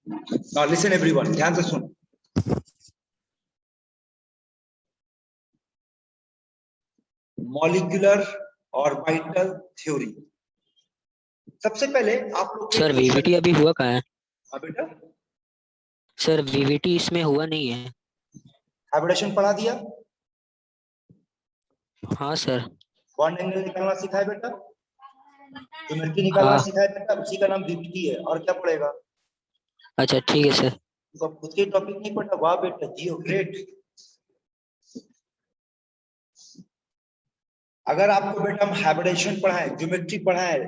Now listen everyone, ध्यान से सुन। Molecular orbital theory. सबसे पहले आप लोग सर वीवीटी अभी हुआ कहाँ है? हाँ बेटा, सर वीवीटी इसमें हुआ नहीं है। हाइब्रिडेशन पढ़ा दिया? हाँ सर। बॉन्ड एंगल निकालना सिखाया बेटा, ज्योमेट्री निकालना हाँ। सिखाया बेटा, उसी का नाम वीवीटी है। और क्या पढ़ेगा? अच्छा ठीक है सर। तो खुद के टॉपिक नहीं पढ़ा? वाह बेटा, जियो, ग्रेट। अगर आपको बेटा हम हाइब्रिडेशन पढ़ाए, ज्योमेट्री पढ़ाए,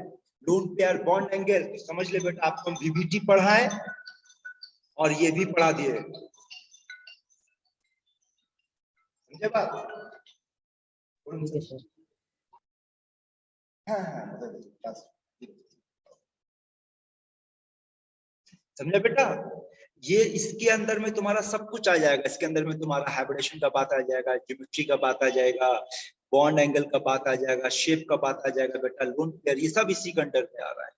लोन पेयर, बॉन्ड एंगल, तो समझ ले बेटा आपको हम वीवीटी पढ़ाए और ये भी पढ़ा दिए। समझे बात? ठीक है सर। समझे बेटा? ये इसके अंदर में तुम्हारा सब कुछ आ जाएगा। इसके अंदर में तुम्हारा हाइब्रिडेशन का बात आ जाएगा, ज्योमेट्री का बात आ जाएगा, बॉन्ड एंगल का बात आ जाएगा, शेप का बात आ जाएगा बेटा, लोन पेयर, ये सब इसी के अंडर में आ रहा है।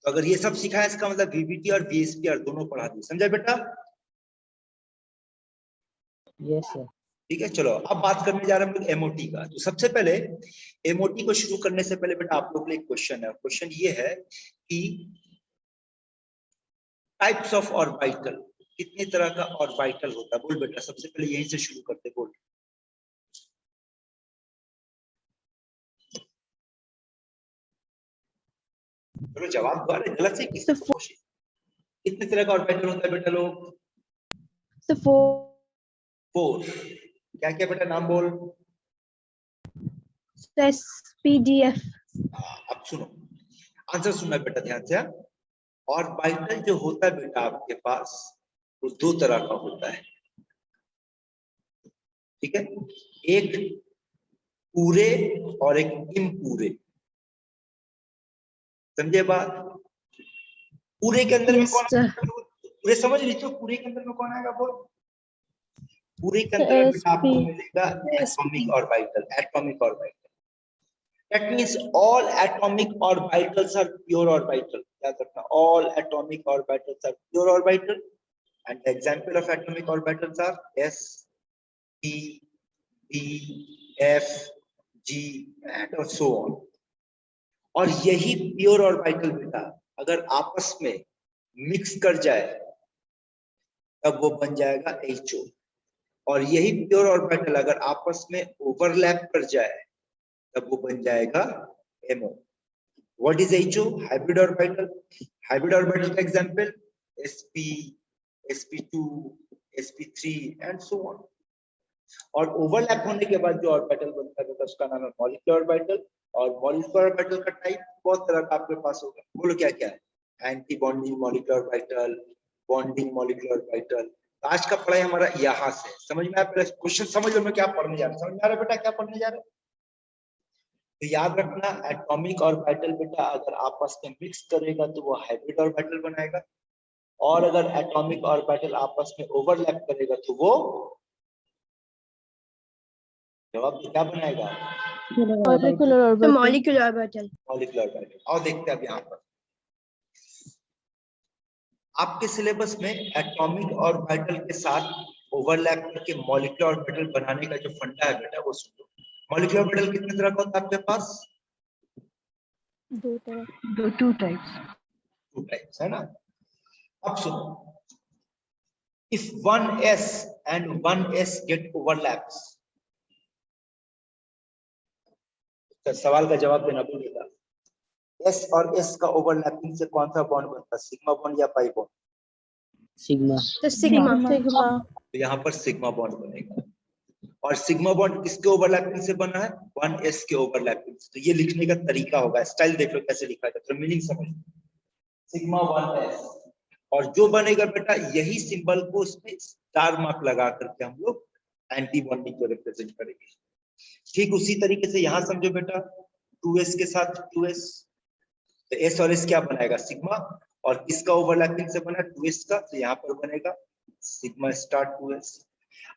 तो अगर ये सब सीखा है, इसका मतलब वीवीटी और वीएसपीआर दोनों पढ़ा दिए। समझा बेटा? Yes sir. ठीक है, चलो अब बात करने जा रहे हैं हम लोग एमओटी का। तो सबसे पहले एमओटी को शुरू करने से पहले बेटा आप लोग के लिए एक क्वेश्चन है। क्वेश्चन ये है कि टाइप्स ऑफ ऑर्बिटल, कितने तरह का ऑर्बिटल होता है? बोल बेटा, सबसे पहले यहीं से शुरू करते, बोल। चलो जवाब दो, अरे गलत से किसी को कोशिश। कितने तरह का ऑर्बिटल होता है बेटा लोग? फोर। क्या क्या बेटा, नाम बोल। एसपीडीएफ। अब सुनो, आंसर सुनना बेटा ध्यान से। ऑर्बिटल जो होता है बेटा आपके पास, वो दो तरह का होता है। ठीक है, एक पूरे और एक इम्पूरे। समझे बात? पूरे के अंदर में कौन आएगा? पूरे समझ लीजिए, पूरे के अंदर में कौन आएगा? बोल। पूरे के अंदर में बेटा आपको मिलेगा atomic orbital. Atomic orbital, that means all atomic orbitals are pure orbital. याद रखना, all atomic orbitals are pure orbital, and the example of atomic orbitals are s, p, d, f, g and so on. और यही pure orbital बेटा अगर आपस में mix कर जाए तब वो बन जाएगा HO, और यही प्योर ऑर्बिटल अगर आपस में ओवरलैप कर जाए तब वो बन जाएगा MO. What is HO? Hybrid orbital. Hybrid orbital का example sp, sp2, sp3 and so on. और ओवरलैप होने के बाद जो ऑर्बिटल बनता है उसका नाम है मॉलिक्यूलर ऑर्बिटल। और मॉलिक्यूलर ऑर्बिटल का टाइप बहुत तरह का आपके पास होगा। बोलो क्या क्या है? Anti bonding molecular orbital, bonding molecular orbital. आज का पढ़ाई हमारा यहाँ से समझ में आया? पहले क्वेश्चन समझ लो मैं क्या पढ़ने जा रहा हूँ। समझ में आ रहा है बेटा क्या पढ़ने जा रहे हैं? तो याद रखना, एटॉमिक ऑर्बिटल बेटा अगर आपस में मिक्स करेगा तो वो हाइब्रिड ऑर्बिटल बनाएगा, और अगर एटॉमिक ऑर्बिटल आपस में ओवरलैप करेगा तो वो जवाब क्या बनाएगा? Molecular orbital. Molecular orbital. Molecular orbital. और देखते हैं अब यहाँ पर आपके सिलेबस में एटॉमिक ऑर्बिटल के साथ ओवरलैप करके मॉलिक्यूलर ऑर्बिटल बनाने का जो फंडा है बेटा वो सुनो। मॉलिक्यूलर ऑर्बिटल कितने तरह का होता है आपके पास? Two types. टू टाइप्स है ना। अब सुनो, if one s and one s get overlaps, तो सवाल का जवाब देना भूलिएगा। s और s का ओवरलैपिंग से कौन सा बॉन्ड बनता है? सिग्मा बॉन्ड या पाई बॉन्ड? सिग्मा। सिग्मा। तो यहाँ पर सिग्मा बॉन्ड बनेगा। और सिग्मा बॉन्ड किसके ओवरलैपिंग से बना है? 1s के ओवरलैपिंग से। तो ये लिखने का तरीका होगा, स्टाइल देख लो कैसे लिखा जाता है, मीनिंग समझ। सिग्मा 1s, और जो बनेगा बेटा यही सिंबल को उसमें स्टार मार्क लगा करके हम लोग एंटी बॉन्डिंग को रिप्रेजेंट करेंगे। ठीक उसी तरीके से यहां समझो बेटा, 2s के साथ 2s, तो s और s क्या बनाएगा? सिग्मा। और किसका ओवरलैपिंग से बना? 2s का, तो यहाँ पर बनेगा सिग्मा स्टार 2s।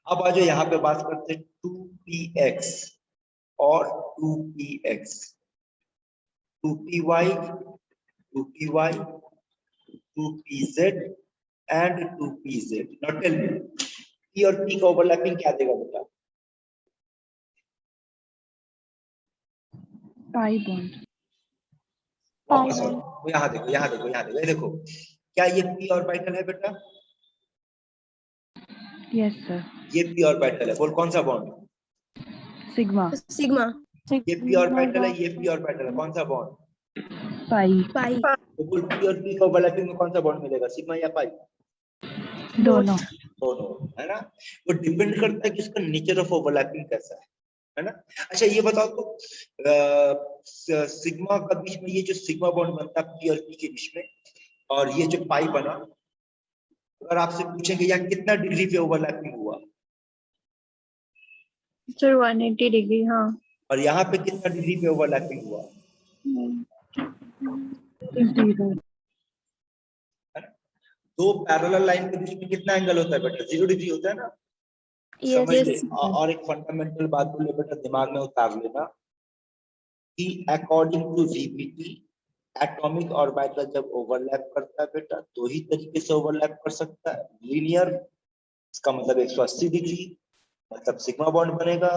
अब आ जाओ यहाँ पे बात करते हैं 2px और 2px, 2py, 2py, 2pz and 2pz. Now tell me, p और p का ओवरलैपिंग क्या देगा बेटा? pi bond. वापस आओ, यहाँ देखो, यहाँ देखो, यहाँ देखो, ये देखो, क्या ये p ऑर्बिटल है बेटा? Yes sir. ये p ऑर्बिटल है, बोल कौन सा बॉन्ड? Sigma. Sigma. ये p ऑर्बिटल है, ये p ऑर्बिटल है, कौन सा बॉन्ड? Pi. Pi. तो बोल p और p का ओवरलैपिंग में कौन सा बॉन्ड मिलेगा, सिग्मा या पाई? दोनों. दोनों, है ना? वो डिपेंड करता है कि उसका नेचर ऑफ ओवरलैपिंग कैसा है ना? अच्छा ये बताओ तो सिग्मा का बीच में ये जो सिग्मा बॉन्ड बनता है p और p के बीच में, और ये जो पाई बना, अगर आपसे पूछेंगे यार कितना डिग्री पे ओवरलैपिंग हुआ, Sir, 180 degree. हाँ. और यहाँ पे कितना डिग्री पे ओवरलैपिंग हुआ? 0. दो पैरेलल लाइन के बीच में कितना एंगल होता है बेटा? 0 डिग्री होता है ना? Yes. समझ ले। और एक फंडामेंटल बात बोले बेटा, दिमाग में उतार लेना कि according to VBT atomic orbital जब ओवरलैप करता है बेटा, दो ही तरीके से ओवरलैप कर सकता है। लीनियर, इसका मतलब 180 डिग्री, मतलब सिग्मा बॉन्ड बनेगा।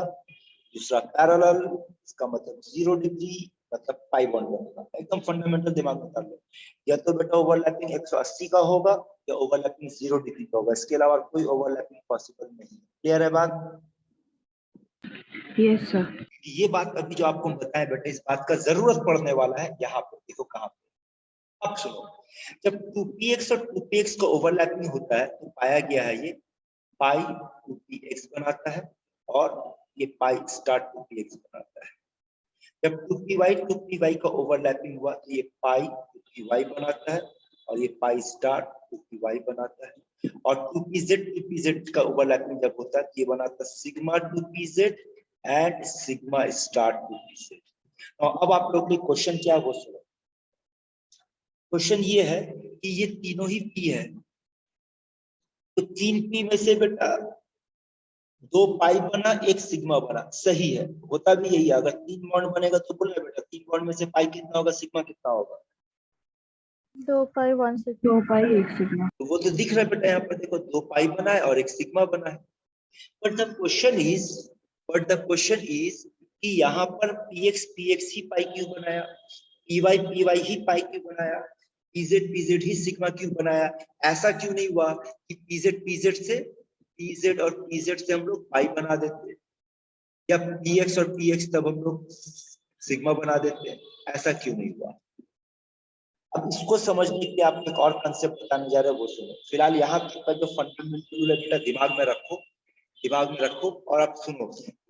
दूसरा पैरेलल, इसका मतलब 0 डिग्री, मतलब पाई बॉन्ड बनेगा। एकदम फंडामेंटल दिमाग में उतार लो। या तो बेटा ओवरलैपिंग 180 का होगा या ओवरलैपिंग 0 डिग्री का होगा, इसके अलावा कोई ओवरलैपिंग पॉसिबल नहीं। क्लियर है बात? Yes sir. ये बात अभी जो आपको बताया बेटा, इस बात का जरूरत पड़ने वाला है यहाँ पे। देखो कहाँ पे, अब सुनो, जब 2px और 2px का ओवरलैपिंग होता है तो पाया गया है ये पाई 2px बनाता है और ये पाई स्टार 2px बनाता है। जब 2py का ओवरलैपिंग हुआ तो ये पाई 2py बनाता है और ये पाई स्टार 2py बनाता है। और 2pz का ओवरलैपिंग जब होता है तो ये बनाता है sigma 2pz and sigma star 2pz। और अब आप लोग के क्वेश्चन क्या वो सुनो। क्वेश्चन ये है कि ये तीनों ही p है, तो 3p में से बेटा 2 पाई बना, 1 सिग्मा बना, सही है, होता भी यही है। अगर 3 बॉन्ड बनेगा तो बोला बेटा 3 बॉन्ड में से पाई कितना होगा, सिग्मा कितना होगा? 2 pi 1 sigma. 2 pi 1 sigma. तो वो तो दिख रहा है बेटा, यहाँ पर देखो 2 पाई बना है और 1 सिग्मा बना है। बट द क्वेश्चन इज कि यहाँ पर px ही पाई क्यों बनाया, py ही पाई क्यों बनाया, pz ही सिग्मा क्यों बनाया? ऐसा क्यों नहीं हुआ कि pz और pz से हम लोग पाई बना देते, या px और px तब हम लोग सिग्मा बना देते? ऐसा क्यों नहीं हुआ? अब इसको समझने के लिए आपको एक और कंसेप्ट बताने जा रहे हैं, वो सुनो। फिलहाल यहाँ तक का जो फंडामेंटल है बेटा दिमाग में रखो और आप सुनो।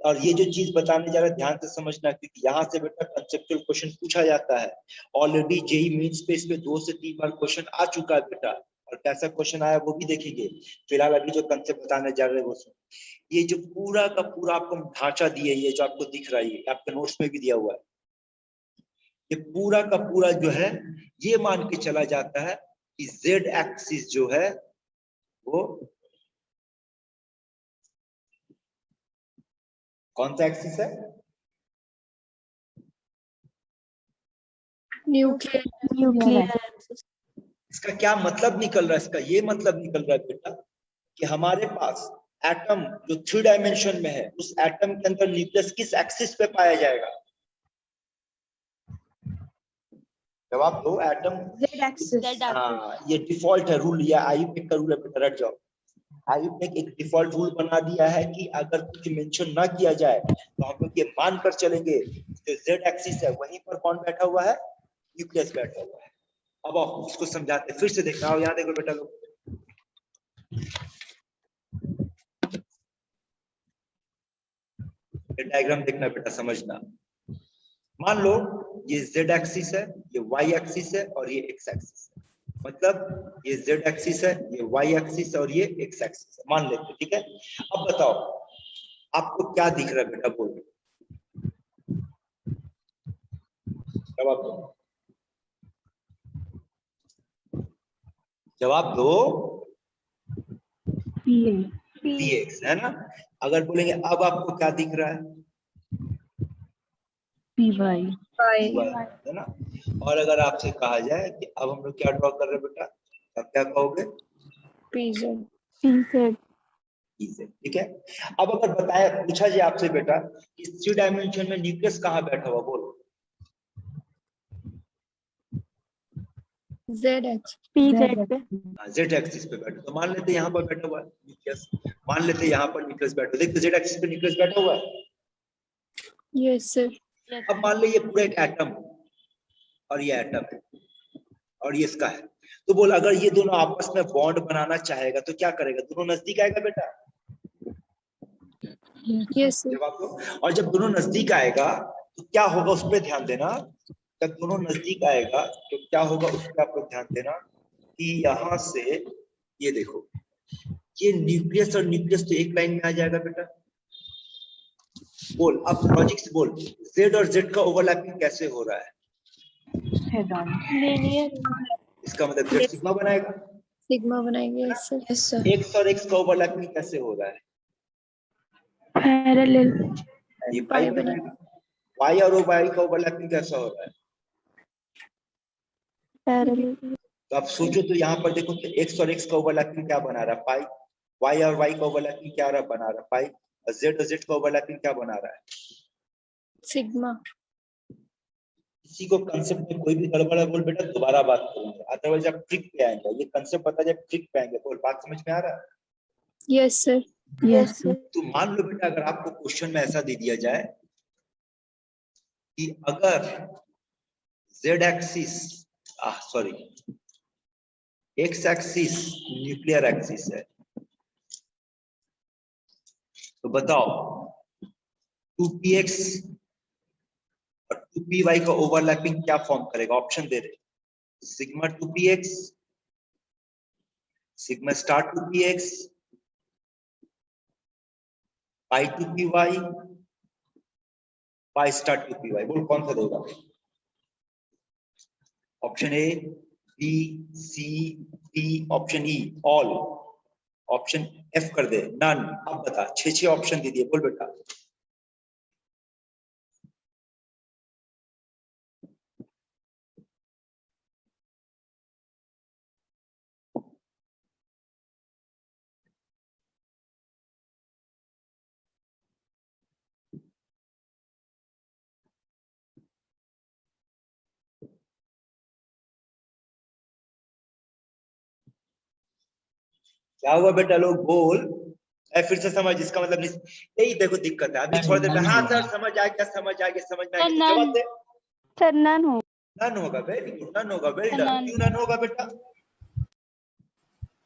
और ये जो चीज बताने जा रहे हैं ध्यान से समझना, क्योंकि यहाँ से बेटा कंसेप्चुअल क्वेश्चन पूछा जाता है। ऑलरेडी जेईई मेंस पे इस पे 2 से 3 बार क्वेश्चन आ चुका है बेटा, और कैसा क्वेश्चन आया वो भी देखेंगे। फिलहाल अभी जो कंसेप्ट बताने जा रहे हैं वो सुनो। ये जो पूरा का पूरा आपको ढांचा दिया, ये जो आपको दिख रहा है, आपके नोट्स में भी दिया हुआ है, ये पूरा का पूरा जो है ये मान के चला जाता है कि जेड एक्सिस जो है वो कौन सा एक्सिस है? Nuclear axis. इसका क्या मतलब निकल रहा है? इसका ये मतलब निकल रहा है बेटा कि हमारे पास एटम जो 3 डायमेंशन में है, उस एटम के अंदर न्यूक्लियस किस एक्सिस पे पाया जाएगा? जवाब दो। Atom Z axis. हाँ, ये डिफॉल्ट है रूल, या आईयूपीएसी का रूल है बेटा, रट जाओ। आईयूपीएसी एक डिफॉल्ट रूल बना दिया है कि अगर कुछ मेंशन ना किया जाए तो हम लोग ये मानकर चलेंगे जो जेड एक्सिस है वहीं पर कौन बैठा हुआ है? न्यूक्लियस बैठा हुआ है। अब आप इसको समझाते, फिर से देखना, यहाँ देखो बेटा लोग, ये डायग्राम देखना बेटा, समझना। मान लो ये z एक्सिस है, ये y एक्सिस है और ये x एक्सिस है। मतलब ये z एक्सिस है, ये y एक्सिस और ये x एक्सिस है, मान लेते, ठीक है। अब बताओ आपको क्या दिख रहा है बेटा, बोलो जवाब दो, जवाब दो। px है ना। अगर बोलेंगे अब आपको क्या दिख रहा है? py. है ना। और अगर आपसे कहा जाए कि अब हम लोग क्या ड्रॉ कर रहे हैं बेटा, तब क्या कहोगे? PZ. PZ. ठीक है। अब अगर बताया पूछा जाए आपसे बेटा कि 3 डायमेंशन में न्यूक्लियस कहाँ बैठा हुआ, बोलो। ZX. PZ. जेड एक्सिस पे बैठा, तो मान लेते हैं यहाँ पर बैठा हुआ है न्यूक्लियस, मान लेते हैं यहाँ पर न्यूक्लियस बैठा, देखते जेड एक्सिस पे न्यूक्लियस बैठा हुआ है। Yes, sir. अब मान लीजिए ये पूरा एक एटम और ये एटम है और ये इसका है, तो बोल अगर ये दोनों आपस में बॉन्ड बनाना चाहेगा तो क्या करेगा, दोनों नजदीक आएगा बेटा। Yes, sir. जब आपको, और जब दोनों नजदीक आएगा तो क्या होगा उस पर ध्यान देना। जब दोनों नजदीक आएगा तो क्या होगा उस पर आपको ध्यान देना कि यहाँ से ये देखो, ये न्यूक्लियस और न्यूक्लियस तो एक लाइन में आ जाएगा बेटा। बोल अब लॉजिक से बोल, जेड और जेड का ओवरलैपिंग कैसे हो रहा है। Head on. Linear. इसका मतलब जेड सिग्मा बनाएगा। Sigma बनाएंगे. Yes, sir. Yes, sir. X और एक्स का ओवरलैपिंग कैसे हो रहा है, Parallel. ये पाई बनाएगा। वाई और वाई का ओवरलैपिंग कैसा हो रहा है, Parallel. तो आप सोचो तो यहाँ पर देखो तो एक्स और एक्स का ओवरलैपिंग क्या बना रहा है, पाई। वाई और वाई का ओवरलैपिंग क्या बना रहा है, पाई। और जेड का ओवरलैपिंग क्या बना रहा है, Sigma. किसी को कंसेप्ट में कोई भी गड़बड़ है बोल बेटा दोबारा बात करेंगे, अदरवाइज आप ट्रिक पे आएंगे, ये कंसेप्ट पता जाए ट्रिक पे आएंगे। बोल बात समझ में आ रहा है। Yes, sir. Yes, sir. तो मान लो बेटा अगर आपको क्वेश्चन में ऐसा दे दिया जाए कि अगर Z axis sorry x axis nuclear axis है, तो बताओ 2px और 2py का ओवरलैपिंग क्या फॉर्म करेगा। ऑप्शन दे रहे, sigma 2px, sigma star 2px, pi 2py, pi star 2py। बोल कौन सा देगा। Option A, B, C, D, option E all, option F कर दे नन। अब बता, 6 ऑप्शन दे दिए, बोल बेटा। क्या हुआ बेटा, लोग बोल। फिर से समझ, इसका मतलब यही देखो दिक्कत है। अभी छोड़ दे। हाँ सर समझ आ गया, समझ आ गया, समझ में आ गया, जवाब दे। Sir, none हो. नन होगा, वेरी गुड, नन होगा, वेरी डन। क्यों नन होगा बेटा,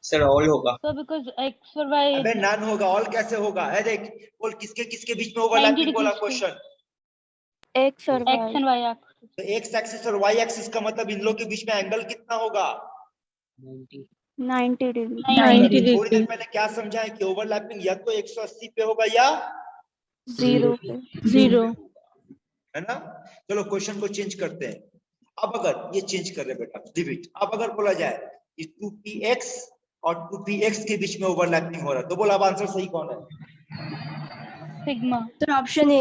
सर ऑल होगा। So because X or Y अबे नन होगा, ऑल कैसे होगा है। देख बोल किसके किसके बीच में ओवरलैपिंग बोला क्वेश्चन। X और X and Y axis. तो एक्स एक्सिस और वाई एक्सिस का मतलब इन लोग के बीच में एंगल कितना होगा, 90 90 degree. 90 थोड़ी देर पहले क्या समझाएं कि ओवरलैपिंग या तो 180 पे होगा या 0 पे. 0. है ना। चलो क्वेश्चन को चेंज करते हैं। अब अगर ये चेंज कर रहे बेटा डिविट, अब अगर बोला जाए कि 2px और 2px के बीच में ओवरलैपिंग हो रहा है, तो बोला अब आंसर सही कौन है। Sigma. Sir, option A.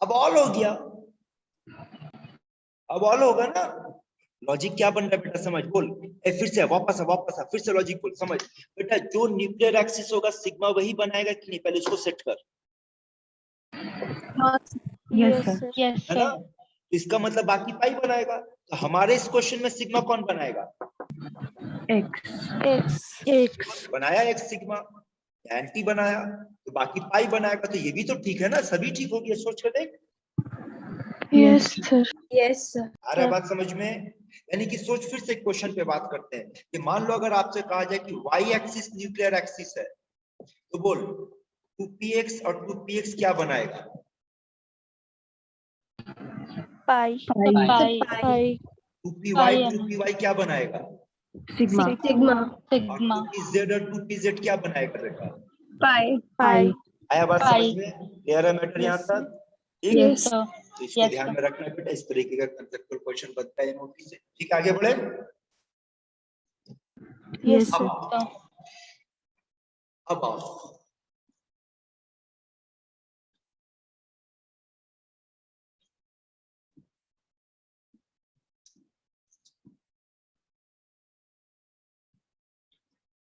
अब ऑल हो गया, अब ऑल होगा ना। लॉजिक क्या बन रहा है बेटा, समझ बोल। फिर से वापस आ, फिर से लॉजिक बोल समझ बेटा। जो न्यूक्लियर एक्सिस होगा सिग्मा वही बनाएगा कि नहीं, पहले उसको सेट कर। Yes, sir. Yes, है ना, sir. इसका मतलब बाकी पाई बनाएगा। तो हमारे इस क्वेश्चन में सिग्मा कौन बनाएगा, X. बनाया एक्स सिग्मा, एंटी बनाया तो बाकी पाई बनाएगा। तो ये भी तो ठीक है ना, सभी ठीक हो गया, सोच कर देख। Yes, sir. Yes, sir. आ रहा है बात समझ में। यानी कि सोच, फिर से क्वेश्चन पे बात करते हैं कि मान लो अगर आपसे कहा जाए कि वाई एक्सिस न्यूक्लियर एक्सिस है, तो बोल 2px और 2px क्या बनाएगा। Pi. Pi. 2py 2py क्या बनाएगा, Sigma. और Sigma. 2pz और 2pz क्या बनाएगा बेटा। Pi. आया बात Pi. समझ में, क्लियर है मैटर यहाँ तक। ठीक, Yes, sir. तो इसको Yes, ध्यान sir. में रखना है बेटा, इस तरीके का कंसेप्चुअल क्वेश्चन बनता है एमओटी से। ठीक, आगे बढ़े। Yes, अब sir. आओ, अब आओ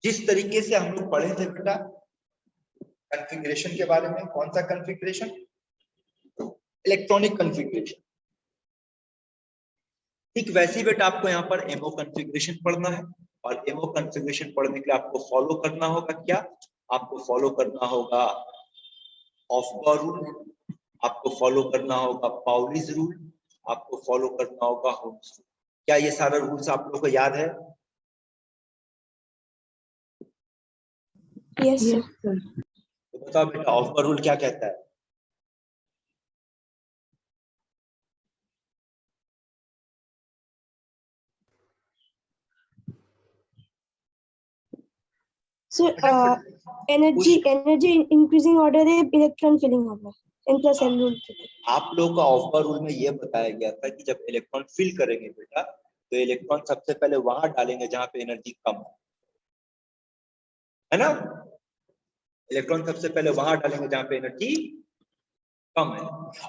जिस तरीके से हम लोग पढ़े थे बेटा कॉन्फ़िगरेशन के बारे में, कौन सा कॉन्फ़िगरेशन? Electronic configuration. ठीक वैसे ही बेटा आपको यहाँ पर एमओ कॉन्फ़िगरेशन पढ़ना है, और एमओ कॉन्फ़िगरेशन पढ़ने के लिए आपको फॉलो करना होगा क्या? आपको फॉलो करना होगा ऑफ रूल, आपको फॉलो करना होगा पाउलीज रूल, आपको फॉलो करना होगा होम्स रूल। क्या ये सारा रूल्स आप लोगों को याद है? Yes, sir. तो बताओ बेटा ऑफ रूल क्या कहता है? So, energy increasing order है, electron filling order, n plus l rule. आप लोगों का ऑफ रूल में ये बताया गया था कि जब इलेक्ट्रॉन फिल करेंगे बेटा तो इलेक्ट्रॉन सबसे पहले वहां डालेंगे जहां पे एनर्जी कम है ना? इलेक्ट्रॉन सबसे पहले वहां डालेंगे जहां पे एनर्जी कम है।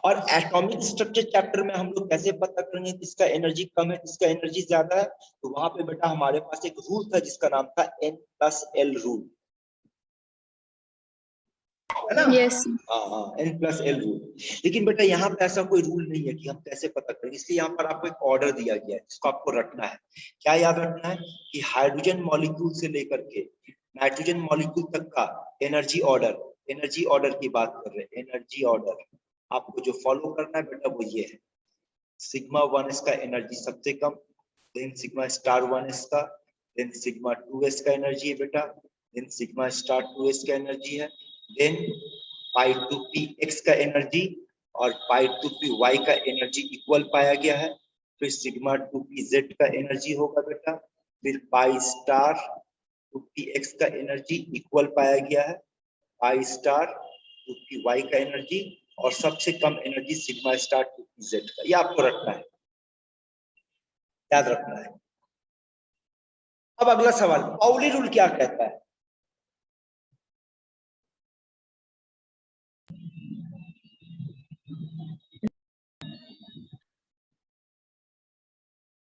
और एटॉमिक स्ट्रक्चर चैप्टर में हम लोग कैसे पता करेंगे किसका एनर्जी कम है किसका एनर्जी ज्यादा है? तो वहां पे बेटा हमारे पास एक रूल था जिसका नाम था N+L रूल, है ना? Yes. हाँ, N+L रूल। लेकिन बेटा यहाँ पे ऐसा कोई रूल नहीं है कि हम कैसे पता करेंगे, इसलिए यहाँ पर आपको एक ऑर्डर दिया गया है जिसको आपको रखना है। क्या याद रखना है? कि हाइड्रोजन मॉलिक्यूल से लेकर के नाइट्रोजन मॉलिक्यूल तक का एनर्जी ऑर्डर की बात कर रहे हैं। एनर्जी ऑर्डर आपको जो फॉलो करना है बेटा वो ये है, सिग्मा 1s का एनर्जी सबसे कम, देन सिग्मा स्टार 1s का, देन सिग्मा 2s का एनर्जी है बेटा, देन सिग्मा स्टार 2s का एनर्जी है, देन पाई 2p x का एनर्जी और पाई 2p y का एनर्जी इक्वल पाया गया है। फिर सिग्मा 2p z का एनर्जी होगा बेटा, फिर पाई स्टार 2p x का एनर्जी इक्वल पाया गया है, पाई स्टार 2p y का एनर्जी और सबसे कम energy sigma star 2p z का। ये आपको रखना है, याद रखना है। अब अगला सवाल, पाउली रूल क्या कहता है?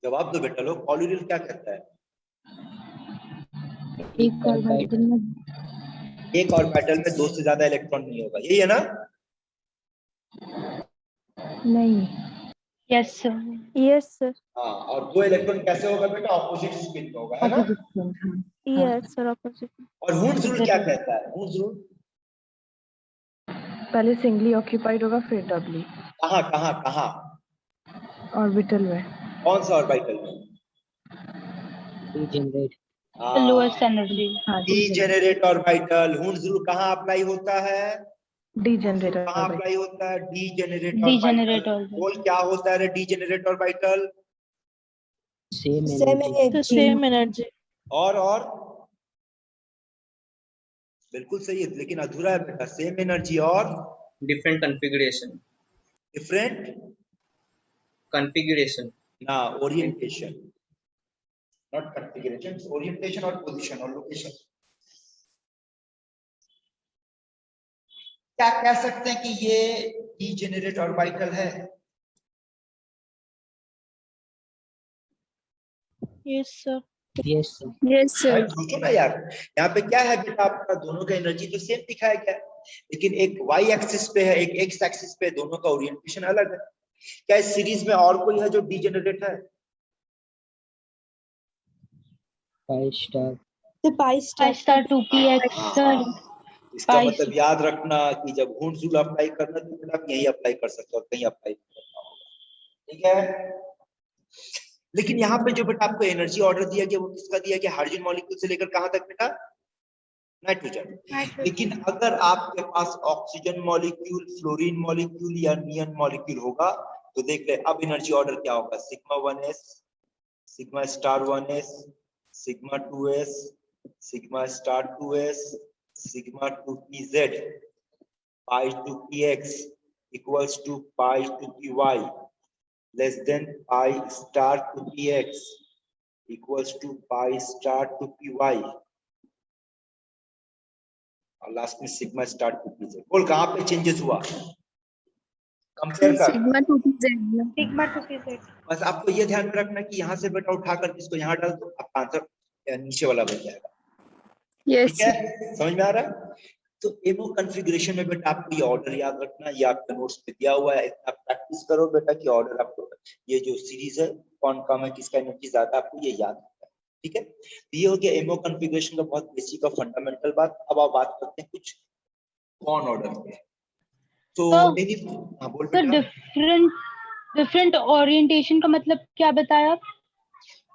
जवाब दो बेटा लोग, पाउली रूल क्या कहता है? एक ऑर्बिटल में एक ऑर्बिटल में दो से ज्यादा इलेक्ट्रॉन नहीं होगा, यही है ना? नहीं। Yes, sir. Yes, sir. हाँ, और दो इलेक्ट्रॉन कैसे होगा बेटा? ऑपोजिट स्पिन में होगा, है ना? Yes, sir. Opposite. और हुंस रूल क्या कहता है? हुंस रूल पहले सिंगली ऑक्यूपाइड होगा फिर डबली कहाँ कहाँ कहाँ? ऑर्बिटल में। कौन सा ऑर्बिटल में? डीजेनरेट। The lowest energy. हाँ, डीजेनरेट ऑर्बिटल। हुंस रूल कहाँ अप्लाई होता है? डीजेनरेटर कहाँ अप्लाई होता है? Degenerate Degenerate orbital. orbital. बोल क्या होता है degenerate orbital? Same Same energy. The same energy. और बिल्कुल सही है, लेकिन अधूरा है बेटा। सेम एनर्जी और different configuration डिफरेंट configuration ना ओरिएंटेशन, नॉट कॉन्फ़िगरेशन, ओरिएंटेशन और पोजीशन और लोकेशन। क्या कह सकते हैं कि ये डीजेनरेट ऑर्बिटल है? Yes, sir. Yes sir. Yes, sir. सोचो ना यार, यहाँ पे क्या है बेटा, आपका दोनों का एनर्जी तो सेम दिखाया गया है, लेकिन एक y एक्सिस पे है, एक x एक्सिस पे, दोनों का ओरिएंटेशन अलग है। क्या इस सीरीज में और कोई है जो डीजेनरेट है? Pi star. The pi star. Pi star 2px, sir. इसका पाई मतलब याद रखना कि जब हुंस रूल अप्लाई करना तो बेटा आप यही अप्लाई कर सकते हो और कहीं अप्लाई नहीं करना होगा, ठीक है? लेकिन यहाँ पे जो बेटा आपको एनर्जी ऑर्डर दिया गया वो किसका दिया गया? हाइड्रोजन मॉलिक्यूल से लेकर कहां तक बेटा? नाइट्रोजन। लेकिन अगर आपके पास ऑक्सीजन मॉलिक्यूल, फ्लोरीन मॉलिक्यूल या नियन मॉलिक्यूल होगा तो देख ले अब एनर्जी ऑर्डर क्या होगा? Sigma 1s, sigma star 1s, sigma 2s, sigma star 2s, sigma 2pz, pi 2px equals to pi 2py less than pi star 2px equals to pi star 2py और last में sigma star 2pz। बोल कहां पे changes हुआ? Compare कर। Sigma 2pz. Sigma 2pz. बस आपको ये ध्यान में रखना कि यहाँ से बेटा उठाकर इसको यहाँ डाल दो, आपका आंसर नीचे वाला बन जाएगा। Yes. ठीक है, समझ में आ रहा है? तो एमओ कॉन्फ़िगरेशन में बेटा आपको ये ऑर्डर याद रखना, ये आपके नोट्स पे दिया हुआ है, आप प्रैक्टिस करो बेटा कि ऑर्डर आपको, ये जो सीरीज है कौन कम है, किसका एनर्जी ज्यादा, आपको ये याद रखना है। ठीक है, तो ये हो गया एमओ कॉन्फ़िगरेशन का बहुत बेसिक और फंडामेंटल बात। अब आप बात करते हैं कुछ कौन ऑर्डर पे। तो हाँ बोल सर बेटा। डिफरेंट ओरिएंटेशन का मतलब क्या बताया आप?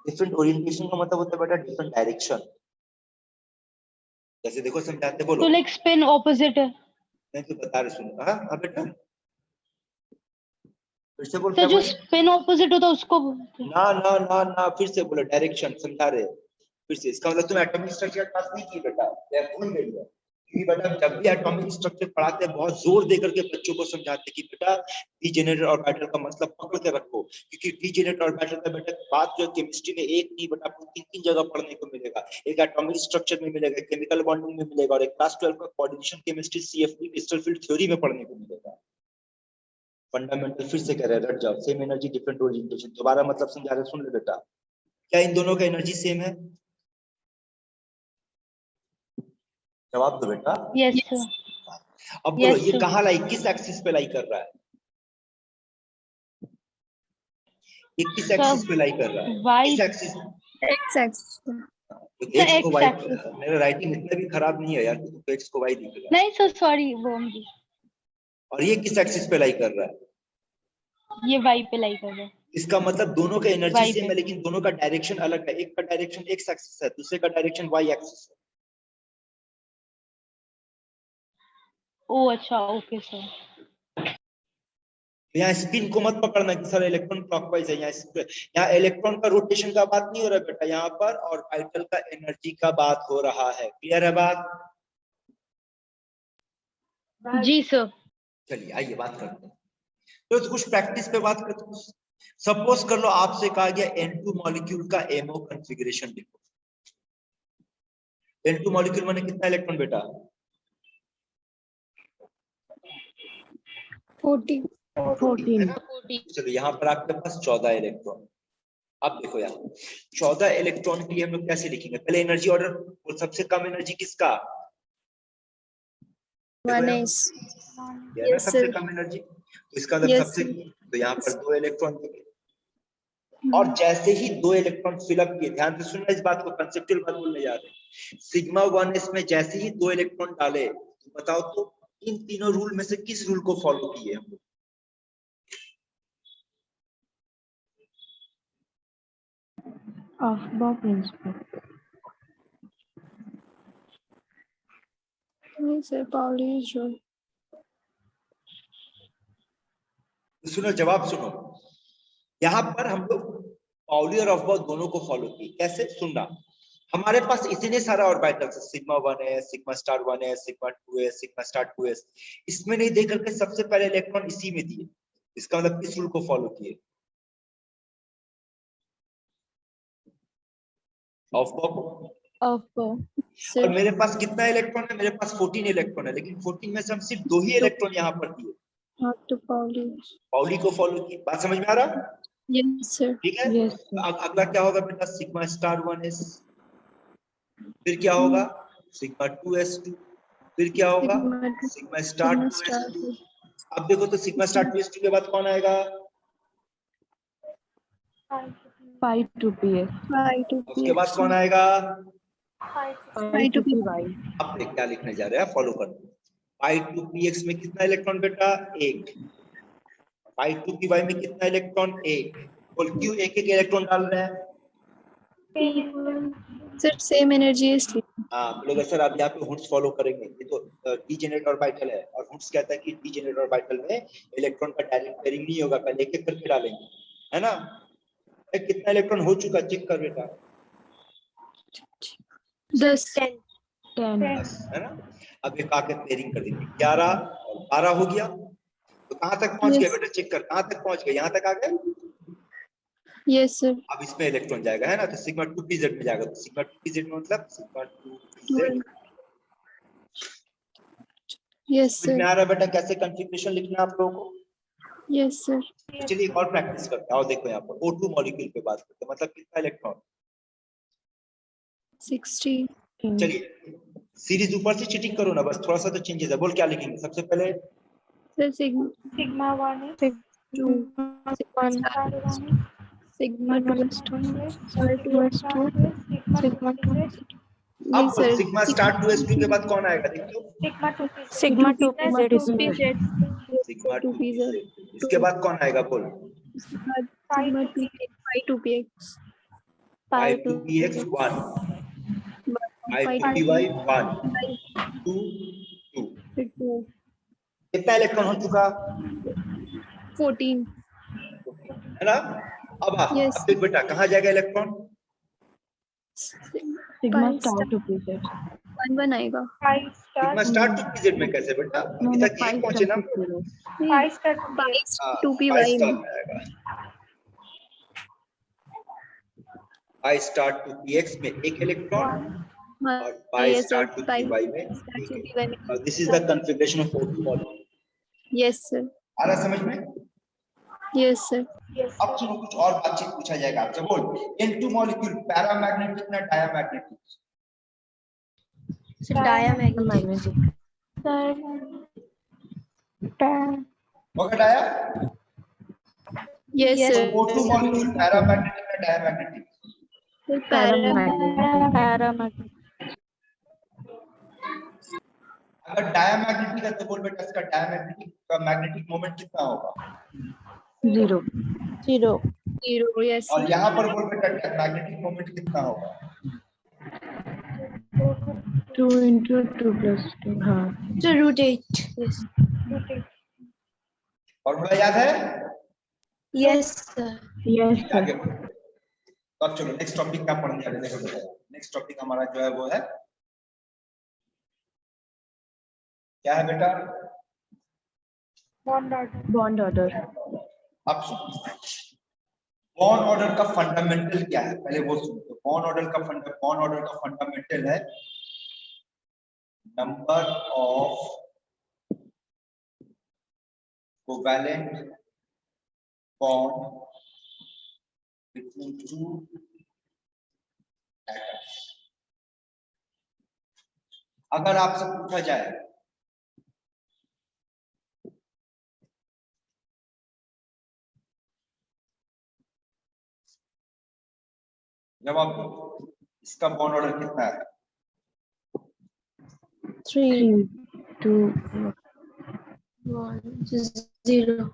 डिफरेंट ओरिएंटेशन का मतलब होता है बेटा डिफरेंट डायरेक्शन। जैसे देखो समझाते, बोलो। तो लाइक स्पिन ऑपोजिट है। मैं तो बता रही, सुनो। हाँ बेटा, फिर से बोल, तो क्या जो बोले? स्पिन ऑपोजिट होता है उसको बोलते हैं। ना ना ना ना, फिर से बोलो, डायरेक्शन समझा रहे। फिर से, इसका मतलब तुम एटॉमिक स्ट्रक्चर क्लास नहीं की बेटा, या भूल गई है? क्योंकि बेटा जब भी एटॉमिक स्ट्रक्चर पढ़ाते हैं बहुत जोर देकर के बच्चों को समझाते हैं कि बेटा डीजेनरेट ऑर्बिटल का मतलब पकड़ के रखो, क्योंकि डीजेनरेट ऑर्बिटल का बेटा बात जो केमिस्ट्री में एक नहीं बेटा आपको तीन तीन जगह पढ़ने को मिलेगा। एक एटॉमिक स्ट्रक्चर में मिलेगा, केमिकल बॉन्डिंग में मिलेगा, और एक क्लास 12 का coordination chemistry CFD crystal field theory में पढ़ने को मिलेगा। फंडामेंटल फिर से कह रहे हैं, रट जाओ। सेम एनर्जी डिफरेंट ओरिएंटेशन, दोबारा मतलब समझा रहे, सुन ले बेटा। क्या इन दोनों का एनर्जी सेम है? जवाब दो बेटा। Yes sir. अब बोलो, Yes, ये sir. कहाँ लाई, किस एक्सिस पे लाई कर रहा है? ये किस एक्सिस पे लाई कर रहा है? Y किस एक्सिस? X axis. तो Sir, एक्स को X वाई, axis. मेरा राइटिंग इतना भी खराब नहीं है यार, तो एक्स को वाई दिख रहा है। नहीं सर सॉरी वो मुझे और ये किस एक्सिस पे लाई कर रहा है? ये Y पे लाई कर रहा है। इसका मतलब दोनों का एनर्जी Y सेम पे। है, लेकिन दोनों का डायरेक्शन अलग है। एक का डायरेक्शन एक्स एक्सिस है, दूसरे का डायरेक्शन वाई एक्सिस है। ओ अच्छा ओके सर। यहाँ स्पिन को मत पकड़ना कि सर इलेक्ट्रॉन क्लॉकवाइज है। यहाँ इलेक्ट्रॉन का रोटेशन का बात नहीं हो रहा है बेटा यहाँ पर, और ऑर्बिटल का एनर्जी का बात हो रहा है। क्लियर है बात? जी सर। चलिए आइए बात करते हैं। तो कुछ प्रैक्टिस पे बात करते हैं। सपोज कर लो आपसे कहा गया N2 मॉलिक्यूल का एमओ कॉन्फ़िगरेशन लिखो। N2 मॉलिक्यूल माने कितना इलेक्ट्रॉन बेटा? 40. 14 है ना? 40। चलो यहाँ पर आपके पास 14 इलेक्ट्रॉन। अब देखो यहाँ 14 इलेक्ट्रॉन के लिए हम लोग कैसे लिखेंगे? पहले एनर्जी ऑर्डर, सबसे कम एनर्जी किसका? 1s. ये ना Yes, सबसे sir. कम एनर्जी, तो इसका मतलब Yes, सबसे, sir. तो यहाँ पर 2 इलेक्ट्रॉन देंगे। और जैसे ही 2 इलेक्ट्रॉन फिलअप किए, ध्यान से सुनना इस बात को, कंसेप्चुअल बात बोलने जा रहे हैं। सिग्मा 1s में जैसे ही 2 इलेक्ट्रॉन डाले, तो बताओ तो इन तीनों रूल में से किस रूल को फॉलो किए हम लोग? Aufbau principle. Yes, sir. Pauli's rule. सुनो, जवाब सुनो। यहाँ पर हम लोग पाउली और अफबाउ दोनों को फॉलो किए। कैसे? सुनना, हमारे पास इतने सारा ऑर्बिटल्स है, sigma 1s, sigma star 1s, sigma 2s, sigma star 2s। इसमें नहीं देकर के सबसे पहले इलेक्ट्रॉन इसी में दिए। इसका मतलब किस रूल को फॉलो किए? अफबाउ को। और मेरे पास कितना इलेक्ट्रॉन है? मेरे पास 14 इलेक्ट्रॉन है, लेकिन 14 में से हम सिर्फ 2 ही इलेक्ट्रॉन यहाँ पर दिए। Not to Pauli. पाउली को फॉलो किए। बात समझ में आ रहा? Yes, sir. ठीक है। Yes, sir. अब अगला क्या होगा बेटा? सिग्मा स्टार 1s, फिर क्या होगा? सिग्मा 2s2, फिर क्या होगा? Sigma star 2s2। अब देखो तो सिग्मा स्टार 2s2 के बाद कौन आएगा? Pi to PS. Pi to उसके बाद px. कौन आएगा? Pi to PY. अब देख क्या लिखने जा रहे हैं, फॉलो कर। पाई टू px में कितना इलेक्ट्रॉन बेटा? 1। पाई टू py में कितना इलेक्ट्रॉन? 1। बोल क्यों एक एक इलेक्ट्रॉन डाल रहे हैं? Sir, same energy is. हाँ बोलेगा सर आप यहाँ पे हुड्स फॉलो करेंगे, ये तो डीजेनरेट ऑर्बिटल है, और हुड्स कहता है कि डीजेनरेट ऑर्बिटल में इलेक्ट्रॉन का डायरेक्ट पेयरिंग नहीं होगा, पहले एक एक करके डालेंगे, है ना? कितना इलेक्ट्रॉन हो चुका, चेक कर बेटा। 10. 10. है ना? अब एक आके पेयरिंग कर देंगे, 11 और 12 हो गया। तो कहाँ तक पहुंच गया बेटा? चेक कर, कहाँ तक पहुंच गया? यहाँ तक आ गए। Yes, sir. अब इसमें इलेक्ट्रॉन जाएगा, है ना? तो सिग्मा 2pz में जाएगा। तो सिग्मा 2pz में मतलब सिग्मा 2pz। Yes, समझ sir. में आ रहा है बेटा कैसे कॉन्फ़िगरेशन लिखना है आप लोगों को? Yes, sir. तो चलिए एक और प्रैक्टिस करते हैं। और देखो यहाँ पर O2 मॉलिक्यूल पे बात करते हैं, मतलब कितना इलेक्ट्रॉन? 60. चलिए सीरीज ऊपर से चीटिंग करो ना, बस थोड़ा सा तो चेंजेस है। बोल क्या लिखेंगे सबसे पहले? Sir sigma 1 two sigma two S two sigma two अब नहीं सर सिग्मा स्टार 2s2 के बाद कौन आएगा देखो? सिग्मा 2 pz सिग्मा 2 pz 2 इसके बाद कौन आएगा बोल? Sigma two pi two P X pi 2px 1 pi 2py 1 2 2 two कितना इलेक्ट्रॉन हो चुका 14 है ना? अब Yes. अब देख बेटा कहाँ जाएगा इलेक्ट्रॉन? सिग्मा स्टार 2 pz 1 आएगा सिग्मा स्टार 2pz में कैसे बेटा? अभी तक यही पहुंचे ना? Two P pi Y star में आएगा। pi स्टार 2px में एक इलेक्ट्रॉन और pi स्टार 2py में एक electron. This is the configuration of O2 molecule. Yes sir आ रहा समझ में? यस सर अब सुनो कुछ और बातचीत पूछा जाएगा आपसे। बोल N2 मॉलिक्यूल पैरामैग्नेटिक ना डायमैग्नेटिक? मैग्नेटिक होगा dia? Yes sir O2 molecule paramagnetic ना डायमैग्नेटिक? पैरामैग्नेटिक अगर डायमैग्नेटिक है तो बोल बेटा इसका डायमैग्नेटिक का मैग्नेटिक मोमेंट कितना होगा? 0 जीरो यस और यहाँ पर बोल बेटा मैग्नेटिक मोमेंट कितना होगा? 2 into 2 plus 2 हाँ √8 yes फॉर्मूला याद है? yes sir यस सर आगे बढ़ो। तो अब चलो नेक्स्ट टॉपिक क्या पढ़ने जा रहे हैं देखो बेटा। नेक्स्ट टॉपिक हमारा जो है वो है क्या है बेटा? बॉन्ड ऑर्डर अब सुनो बॉन्ड ऑर्डर का फंडामेंटल क्या है पहले वो सुनो। बॉन्ड ऑर्डर का फंडामेंटल है number of covalent bond between two atoms. अगर आपसे पूछा जाए जवाब दो इसका बॉन्ड ऑर्डर कितना है? 3 2 0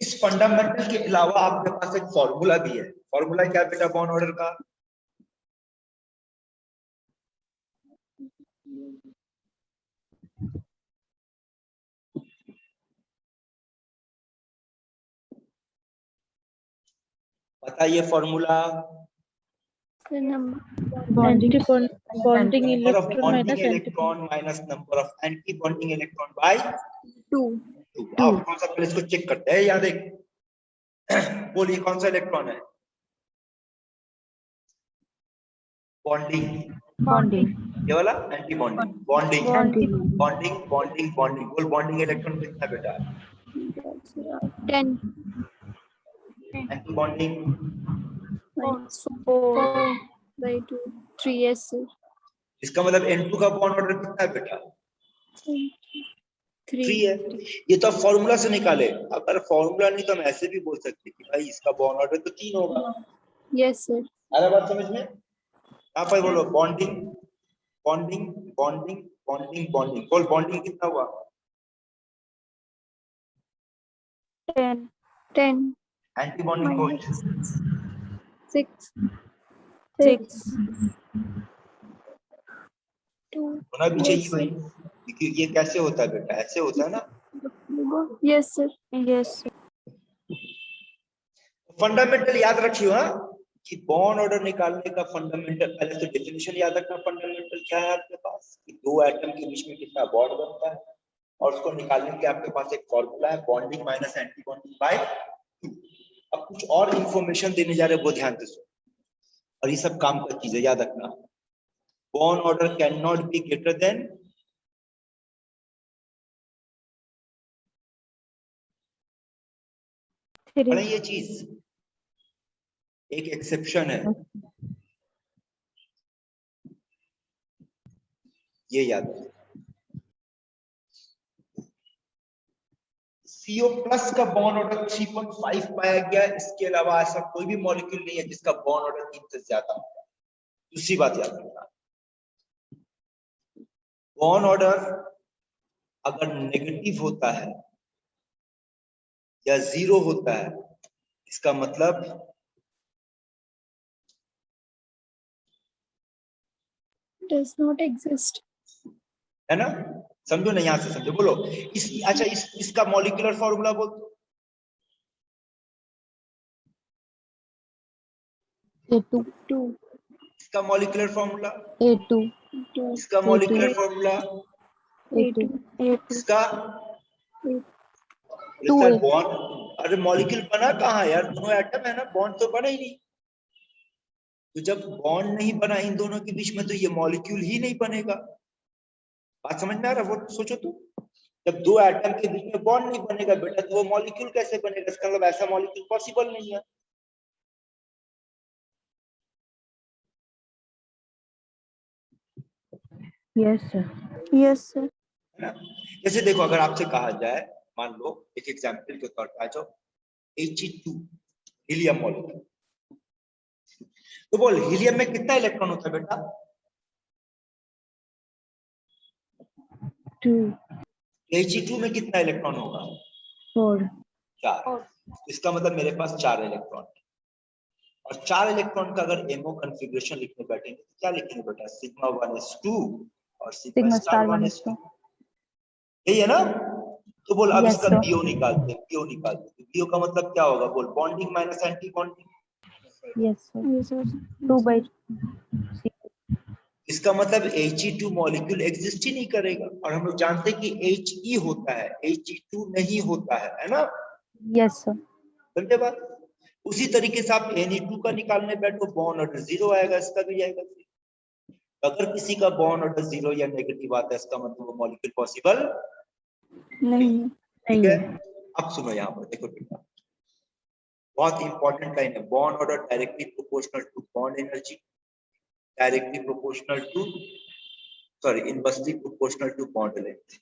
इस फंडामेंटल के अलावा आपके पास एक फॉर्मूला भी है। फॉर्मूला क्या बेटा बॉन्ड ऑर्डर का? बताइए formula. Bonding number of bonding electron minus number of anti bonding electron by 2 अब कौन सा पहले इसको चेक करते हैं। याद एक बोलिए कौन सा इलेक्ट्रॉन है? बॉन्डिंग ये वाला एंटी बॉन्डिंग बॉन्डिंग बोल बॉन्डिंग इलेक्ट्रॉन कितना बेटा? 10 anti bonding 4 by 2 3 yes sir इसका मतलब N2 का बॉन्ड ऑर्डर कितना है बेटा? 3 3 है। ये तो फॉर्मूला से निकाले। अगर फॉर्मूला नहीं तो हम ऐसे भी बोल सकते कि भाई इसका बॉन्ड ऑर्डर तो 3 होगा। yes sir आ रहा बात समझ में? यहाँ पर बोलो बॉन्डिंग बोल बॉन्डिंग कितना हुआ? 10 एंटी बॉन्डिंग बोल 6 2 होना भी चाहिए भाई क्योंकि ये कैसे होता है बेटा? ऐसे होता है ना। yes sir फंडामेंटल याद रखियो हाँ कि बॉन्ड ऑर्डर निकालने का फंडामेंटल पहले तो डेफिनेशन याद रखना। फंडामेंटल क्या है आपके पास कि दो एटम के बीच में कितना बॉन्ड बनता है और उसको निकालने के आपके पास एक फॉर्मूला है bonding minus anti bonding by 2। अब कुछ और इंफॉर्मेशन देने जा रहे हैं वो ध्यान से सुनो और ये सब काम का चीजें याद रखना। Bond order can not be greater than ये चीज एक एक्सेप्शन है, ये याद रखिए। CO प्लस का बॉन्ड ऑर्डर 3.5 पाया गया, इसके अलावा ऐसा कोई भी मॉलिक्यूल नहीं है जिसका बॉन्ड ऑर्डर 3 से ज्यादा होगा। दूसरी बात याद रखना, बॉन्ड ऑर्डर अगर नेगेटिव होता है या 0 होता है, इसका मतलब does not exist. है ना, समझो ना, यहां से समझो, बोलो अच्छा इसका मॉलिक्यूलर फॉर्मूला बोल दो। A2 इसका मॉलिक्यूलर फॉर्मूला, A2 इसका मॉलिक्यूलर फॉर्मूला, A2 इसका A2 बॉन्ड। अरे मॉलिक्यूल बना कहाँ यार, दोनों एटम है ना, बॉन्ड तो बना ही नहीं। तो जब बॉन्ड नहीं बना इन दोनों के बीच में, तो ये मॉलिक्यूल ही नहीं बनेगा। बात समझ में आ रहा है? वो सोचो तो, जब दो एटम के बीच में बॉन्ड नहीं बनेगा बेटा, तो वो मॉलिक्यूल कैसे बनेगा? इसका मतलब ऐसा मॉलिक्यूल पॉसिबल नहीं है। Yes sir. Yes, sir. है ना? जैसे देखो, अगर आपसे कहा जाए, मान लो एक एग्जाम्पल के तौर पर आ जाओ, He2 हीलियम मॉलिक्यूल, तो बोल हीलियम में कितना इलेक्ट्रॉन होता है बेटा? 2 He2 में कितना इलेक्ट्रॉन होगा? 4 4। इसका मतलब मेरे पास 4 इलेक्ट्रॉन है, और 4 इलेक्ट्रॉन का अगर एमओ कॉन्फ़िगरेशन लिखने बैठेंगे तो क्या लिखेंगे बेटा? सिग्मा 1s2 और सिग्मा स्टार 1s2, यही है ना? तो बोल अब Yes, इसका sir. पीओ निकालते हैं, पीओ निकालते हैं। पीओ का मतलब क्या होगा? बोल bonding minus anti bonding. Yes sir. Yes, sir. 2/6 इसका मतलब He2 मॉलिक्यूल एग्जिस्ट ही नहीं करेगा, और हम लोग जानते हैं कि He होता है, He2 नहीं होता है ना? Yes sir. समझे बात? उसी तरीके से आप Na2 का निकालने बैठो, बॉन्ड ऑर्डर 0 आएगा, इसका भी आएगा। अगर किसी का बॉन्ड ऑर्डर 0 या नेगेटिव आता है, इसका मतलब वो मॉलिक्यूल पॉसिबल नहीं. ठीक है। अब सुनो, यहाँ पर देखो बेटा, बहुत इंपॉर्टेंट लाइन है, bond order directly proportional to bond energy, directly proportional to inversely proportional to bond length.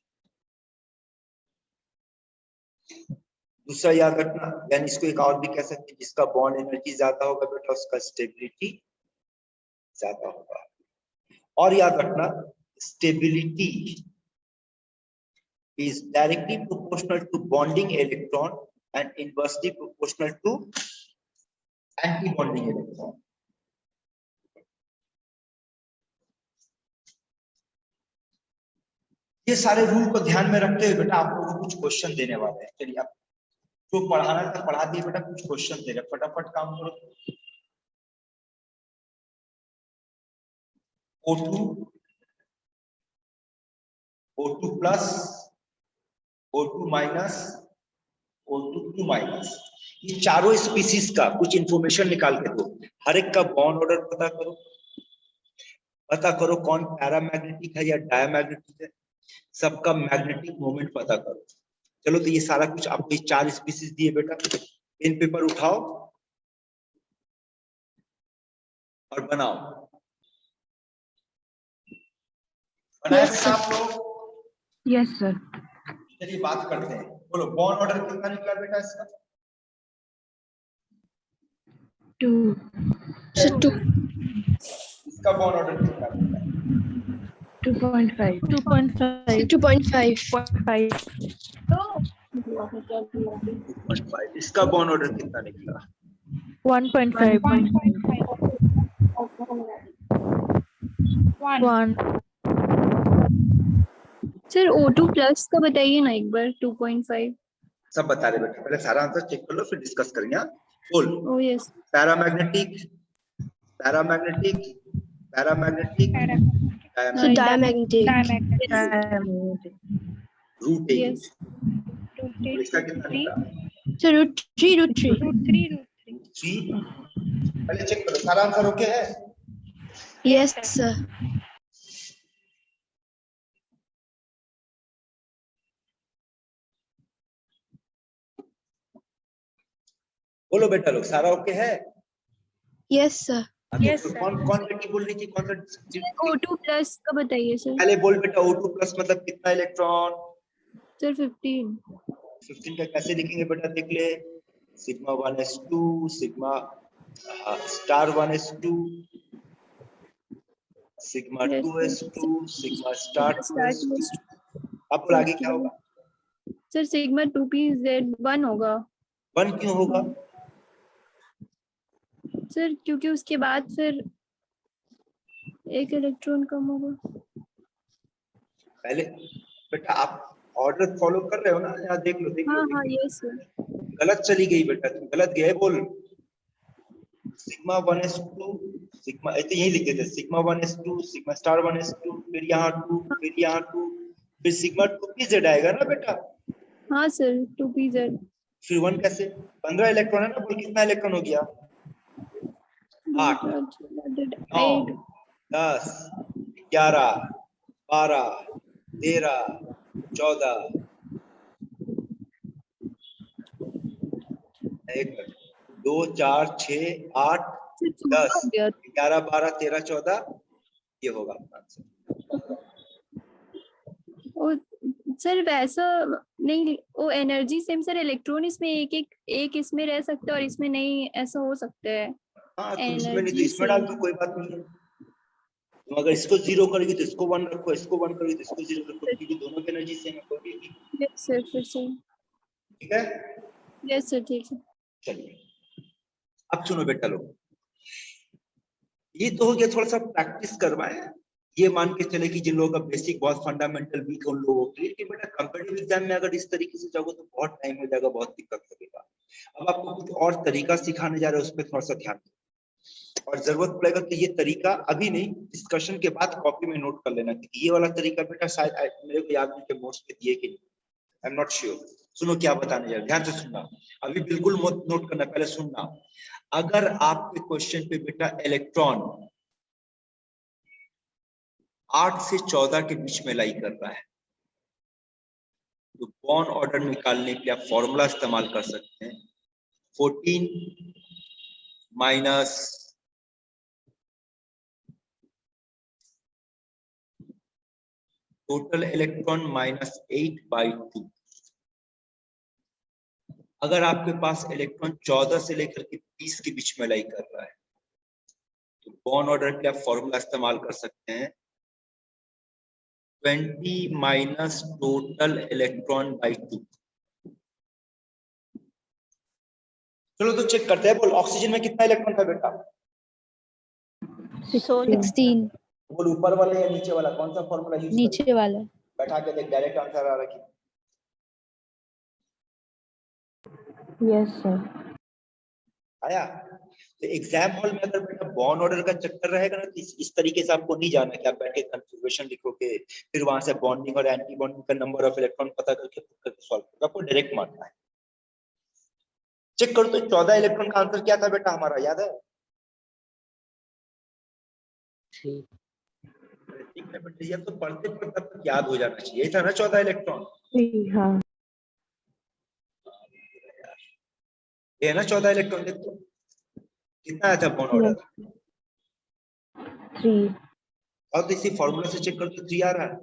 दूसरा याद रखना, यानी इसको एक और भी कह सकते हैं, जिसका बॉन्ड एनर्जी ज्यादा होगा बेटा, उसका स्टेबिलिटी ज्यादा होगा। और याद रखना, stability is directly proportional to bonding electron and inversely proportional to anti-bonding electron. ये सारे रूल को ध्यान में रखते हुए बेटा आप लोगों को कुछ क्वेश्चन देने वाले हैं। चलिए, आप जो पढ़ाना था पढ़ा दिए बेटा, कुछ क्वेश्चन दे रहे, फटाफट काम करो। O2 plus, O2 minus, O2 minus, ये चारों स्पीसीज का कुछ इंफॉर्मेशन निकाल के दो। हर एक का बॉन्ड ऑर्डर पता करो, कौन पैरामैग्नेटिक है या डायमैग्नेटिक है, सबका मैग्नेटिक मोमेंट पता करो। चलो, तो ये सारा कुछ आपको 4 स्पीसीज दिए बेटा, पेन पेपर उठाओ और बनाओ। बनाया बेटा आप लोग? Yes sir. चलिए बात करते हैं, बोलो बॉन्ड ऑर्डर कितना निकला बेटा इसका? 2 2. इसका बॉन्ड ऑर्डर कितना निकला? 2.5 2.5. 2.5। इसका बॉन्ड ऑर्डर कितना निकला? 1.5 1 सर O2 प्लस का बताइए ना एक बार. 2.5. सब बता रहे बेटा, पहले सारा आंसर चेक कर लो, फिर डिस्कस करेंगे। हाँ? बोल। Oh yes. Paramagnetic, paramagnetic, paramagnetic, So diamagnetic. Root A. Yes. इसका कितना निकला? So root 3. 3। पहले चेक करो सारा आंसर ओके है? Yes sir. बोलो बेटा लोग, सारा ओके है? Yes, sir. Yes, तो sir. कौन बेटी बोल रही थी, कौन सा O2 प्लस का बताइए सर। पहले बोल बेटा। O2 प्लस मतलब कितना इलेक्ट्रॉन? सर 15। 15 का कैसे लिखेंगे बेटा, देख ले। Sigma 1s2 sigma star 1s2 sigma Yes, 2s2 sigma star star 2s2। अब बोल आगे क्या होगा? सर सिग्मा 2pz1 होगा 1 क्यों होगा? सर, क्योंकि उसके बाद फिर एक इलेक्ट्रॉन कम होगा। पहले बेटा आप ऑर्डर फॉलो कर रहे हो ना, यहाँ देख लो देख लो। हाँ यस सर। गलत चली गई बेटा, तुम गलत गए। बोल सिग्मा 1s2 सिग्मा, ऐसे यही लिखे थे, sigma 1s2 sigma star 1s2 फिर यहाँ 2 फिर यहाँ 2 फिर सिग्मा 2pz आएगा ना बेटा। हाँ सर 2pz। फिर 1 कैसे? 15 इलेक्ट्रॉन है ना, बोल कितना इलेक्ट्रॉन हो गया? 8 9 10 11 12 13 14 2 4 6 8 10 11 12 13 14 ये होगा आपका आंसर। सर वैसा नहीं, वो एनर्जी सेम सर, इलेक्ट्रॉन इसमें एक इसमें रह सकते हैं और इसमें नहीं, ऐसा हो सकता है। हाँ तो इसमें नहीं तो एनर्जी इसमें डाल दो, कोई बात नहीं है। तुम अगर इसको 0 करोगी तो इसको 1 रखो, इसको 1 करोगी तो इसको 0 रखो, क्योंकि दोनों की एनर्जी सेम है। कोई भी यस सर, फिर से ठीक है। यस सर, ठीक है। चलिए अब सुनो बेटा लोग, ये तो हो गया थोड़ा सा प्रैक्टिस करवाए। ये मान के चले कि जिन लोगों का बेसिक बहुत फंडामेंटल वीक है उन लोगों के लिए, कि बेटा कॉम्पिटिटिव एग्जाम में अगर इस तरीके से जाओगे तो बहुत टाइम हो जाएगा, बहुत दिक्कत लगेगा। अब आपको कुछ और तरीका सिखाने जा रहे हैं, उस पर थोड़ा सा ध्यान दो। और जरूरत पड़ेगा तो ये तरीका अभी नहीं, डिस्कशन के बाद कॉपी में नोट कर लेना, क्योंकि ये वाला तरीका बेटा शायद मेरे को याद नहीं कि नोट्स पे दिए कि नहीं, आई एम नॉट श्योर। सुनो क्या बताने जा रहे, ध्यान से सुनना, अभी बिल्कुल नोट करना, पहले सुनना। अगर आपके क्वेश्चन पे बेटा इलेक्ट्रॉन 8 से 14 के बीच में लाई कर रहा है, तो बॉन्ड ऑर्डर निकालने के लिए आप फॉर्मूला इस्तेमाल कर सकते हैं। 14 माइनस टोटल इलेक्ट्रॉन माइनस 8/2। अगर आपके पास इलेक्ट्रॉन 14 से लेकर के 20 के बीच में लाई कर रहा है, तो बॉन्ड ऑर्डर के लिए आप फॉर्मूला इस्तेमाल कर सकते हैं 20 माइनस टोटल इलेक्ट्रॉन बाई 2। चलो तो चेक करते हैं। बोल ऑक्सीजन में कितना इलेक्ट्रॉन था बेटा? 16। बोल ऊपर वाला या नीचे वाला, कौन सा फॉर्मूला यूज करें? नीचे वाला। बैठा के देख, डायरेक्ट आंसर आ रहा है। Yes sir. आया? तो एग्जाम हॉल में अगर बेटा बॉन्ड ऑर्डर का चक्कर रहेगा ना, तो इस तरीके से आपको नहीं जाना कि आप बैठ के कन्फिग्रेशन लिखोगे, फिर वहां से बॉन्डिंग और एंटी बॉन्डिंग का नंबर ऑफ इलेक्ट्रॉन पता करके सॉल्व करोगे। आपको डायरेक्ट मारना है। चेक करो तो 14 इलेक्ट्रॉन का आंसर क्या था बेटा हमारा, याद है? ठीक है बेटा, ये तो पढ़ते पढ़ते तब तक याद हो जाना चाहिए। ये था ना 14 इलेक्ट्रॉन? हाँ। ये है ना 14 इलेक्ट्रॉन। देखो कितना आया था बॉन्ड ऑर्डर? 3। और तो इसी फॉर्मूला से चेक करो तो 3 आ रहा है।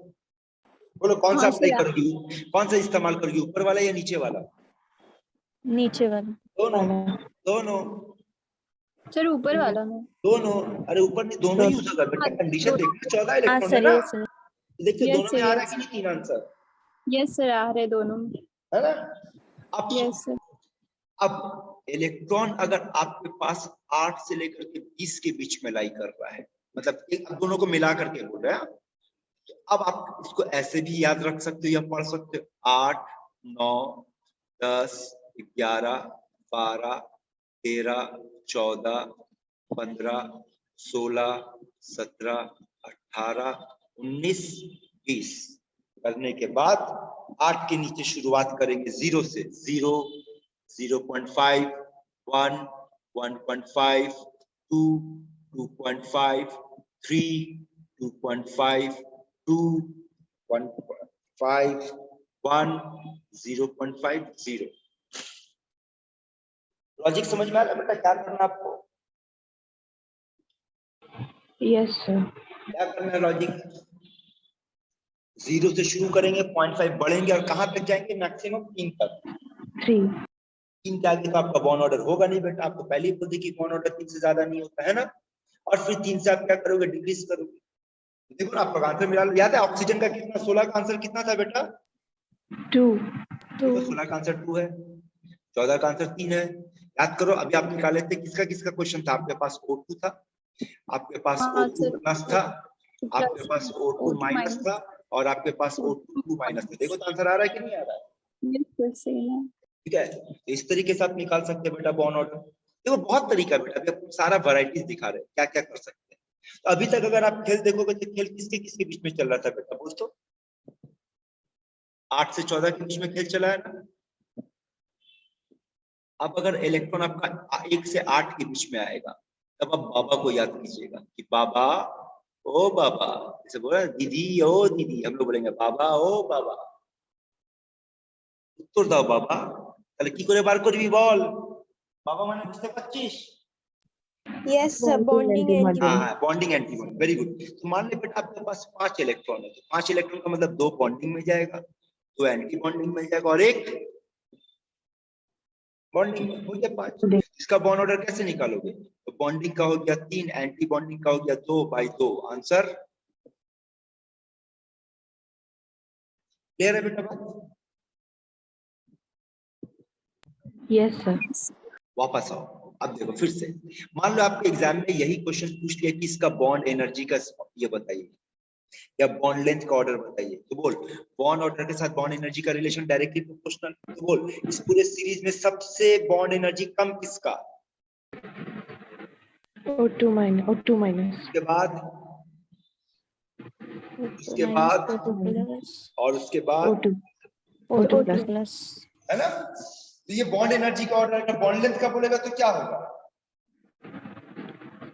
बोलो कौन सा अप्लाई करोगी, कौन सा इस्तेमाल करोगी, ऊपर वाला या नीचे वाला? नीचे वाला। दोनों दोनों सर ऊपर वाला ना। दोनों। अरे ऊपर नहीं, दोनों यूज होगा बेटा। कंडीशन देखना, 14 इलेक्ट्रॉन है ना। देखिए दोनों में आ रहा है कि नहीं तीन आंसर? यस सर, आ रहे दोनों में, है ना। अब यस सर। अब इलेक्ट्रॉन अगर आपके पास 8 से लेकर के 20 के बीच में लाई कर रहा है, मतलब एक दोनों को मिला करके बोल रहे हैं, तो अब आप इसको ऐसे भी याद रख सकते हो या पढ़ सकते हो। 8 9 10 11 12 13 14 15 16 17 18 19 20 करने के बाद 8 के नीचे शुरुआत करेंगे 0 से। 0 0.5 1 1.5 2 2.5 3 2.5 2 1.5 1 0.5 0। लॉजिक समझ में आ रहा है बेटा क्या करना आपको? Yes, sir. क्या करना है लॉजिक, 0 से शुरू करेंगे, 0.5 बढ़ेंगे और कहाँ तक जाएंगे, मैक्सिमम 3 तक। 3. 3 के आगे तो आपका बॉन्ड ऑर्डर होगा नहीं बेटा, आपको पहले ही बोल दी कि बॉन्ड ऑर्डर 3 से ज्यादा नहीं होता है ना। और फिर 3 से आप क्या करोगे, डिक्रीज करोगे। देखो ना आपका आंसर मिला, याद है ऑक्सीजन का कितना, 16 का आंसर कितना था बेटा, 2. देखो 16 का आंसर 2 है, 14 का आंसर 3 है। याद करो, अभी आप निकाले थे, किसका किसका क्वेश्चन था, आपके पास O2 था, आपके पास हाँ, O2 सर। प्लस था, आपके पास O2 O2 माइनस था, और आपके पास O2 माइनस था। देखो तो आंसर आ रहा है कि नहीं आ रहा है, बिल्कुल सही है। ठीक है। तो इस तरीके से आप निकाल सकते हैं बेटा बॉन्ड ऑर्डर। देखो बहुत तरीका बेटा, अभी आपको सारा वैरायटीज दिखा रहे हैं क्या क्या कर सकते हैं। तो अभी तक अगर आप खेल देखोगे तो खेल किसके किसके बीच में चल रहा था बेटा, बोल तो 8 से 14 के बीच में खेल चला है ना। अब अगर इलेक्ट्रॉन आपका 1 से 8 के बीच में आएगा, तब आप बाबा को याद कीजिएगा कि बाबा ओ बाबा, जैसे बोला दीदी ओ दीदी, हम लोग बोलेंगे बाबा ओ बाबा, उत्तर दाओ बाबा, তাহলে কি করে বার করবি বল, বাবা মানে বুঝতে পারছিস। Yes, sir. Bonding and हाँ, बॉन्डिंग एंटीबॉडी, वेरी गुड। तो मान ले बेटा आपके पास 5 इलेक्ट्रॉन है, तो 5 इलेक्ट्रॉन का मतलब 2 बॉन्डिंग में जाएगा, 2 एंटी बॉन्डिंग में जाएगा और 1 बॉन्डिंग में, हो गया 5। इसका बॉन्ड ऑर्डर कैसे निकालोगे, तो बॉन्डिंग का हो गया 3, एंटी बॉन्डिंग का हो गया 2/2, आंसर क्लियर है बेटा बात। Yes, sir. वापस आओ, अब देखो फिर से, मान लो आपके एग्जाम में यही क्वेश्चन पूछ लिया कि इसका बॉन्ड एनर्जी का ये बताइए या बॉन्ड लेंथ का ऑर्डर बताइए, तो बोल बॉन्ड ऑर्डर के साथ बॉन्ड एनर्जी का रिलेशन डायरेक्टली प्रोपोर्शनल। तो बोल इस पूरे सीरीज में सबसे बॉन्ड एनर्जी कम किसका, O2 minus. O2 minus. उसके बाद और उसके बाद O2. O2 plus. है ना। तो ये बॉन्ड एनर्जी का ऑर्डर है, बॉन्ड लेंथ का बोलेगा तो क्या होगा,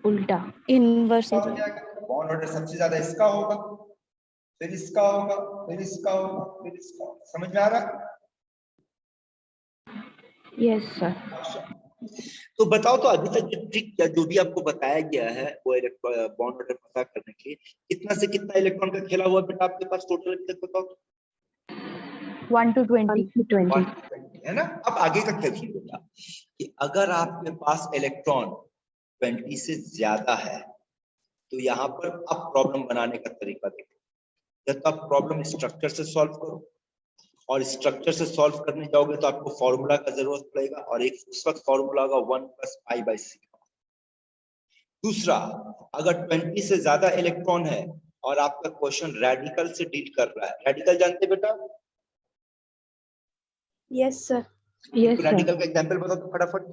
उल्टा. इनवर्स हो क्या हो जाएगा। जाएगा, बॉन्ड ऑर्डर सबसे ज्यादा इसका होगा, फिर इसका होगा, फिर इसका होगा, फिर इसका होगा। समझ में आ रहा। Yes, sir. तो बताओ, तो अभी तक जो ट्रिक या जो भी आपको बताया गया है वो बॉन्ड ऑर्डर पता करने के लिए कितना से कितना इलेक्ट्रॉन का खेला हुआ बेटा आपके पास टोटल अभी तक बताओ। 1 to 20. 20. है ना। अब आगे का खेल सुन बेटा, कि अगर आपके पास इलेक्ट्रॉन 20 से ज्यादा है, तो यहाँ पर अब प्रॉब्लम बनाने का तरीका देखो। या तो आप प्रॉब्लम स्ट्रक्चर से सॉल्व करो, और स्ट्रक्चर से सॉल्व करने जाओगे तो आपको फॉर्मूला का जरूरत पड़ेगा, और एक उस वक्त फॉर्मूला होगा 1 + π/c। दूसरा, अगर 20 से ज्यादा इलेक्ट्रॉन है और आपका क्वेश्चन रेडिकल से डील कर रहा है, रेडिकल जानते बेटा, yes, sir. Yes, sir. Radical का एग्जांपल बताओ तो फटाफट।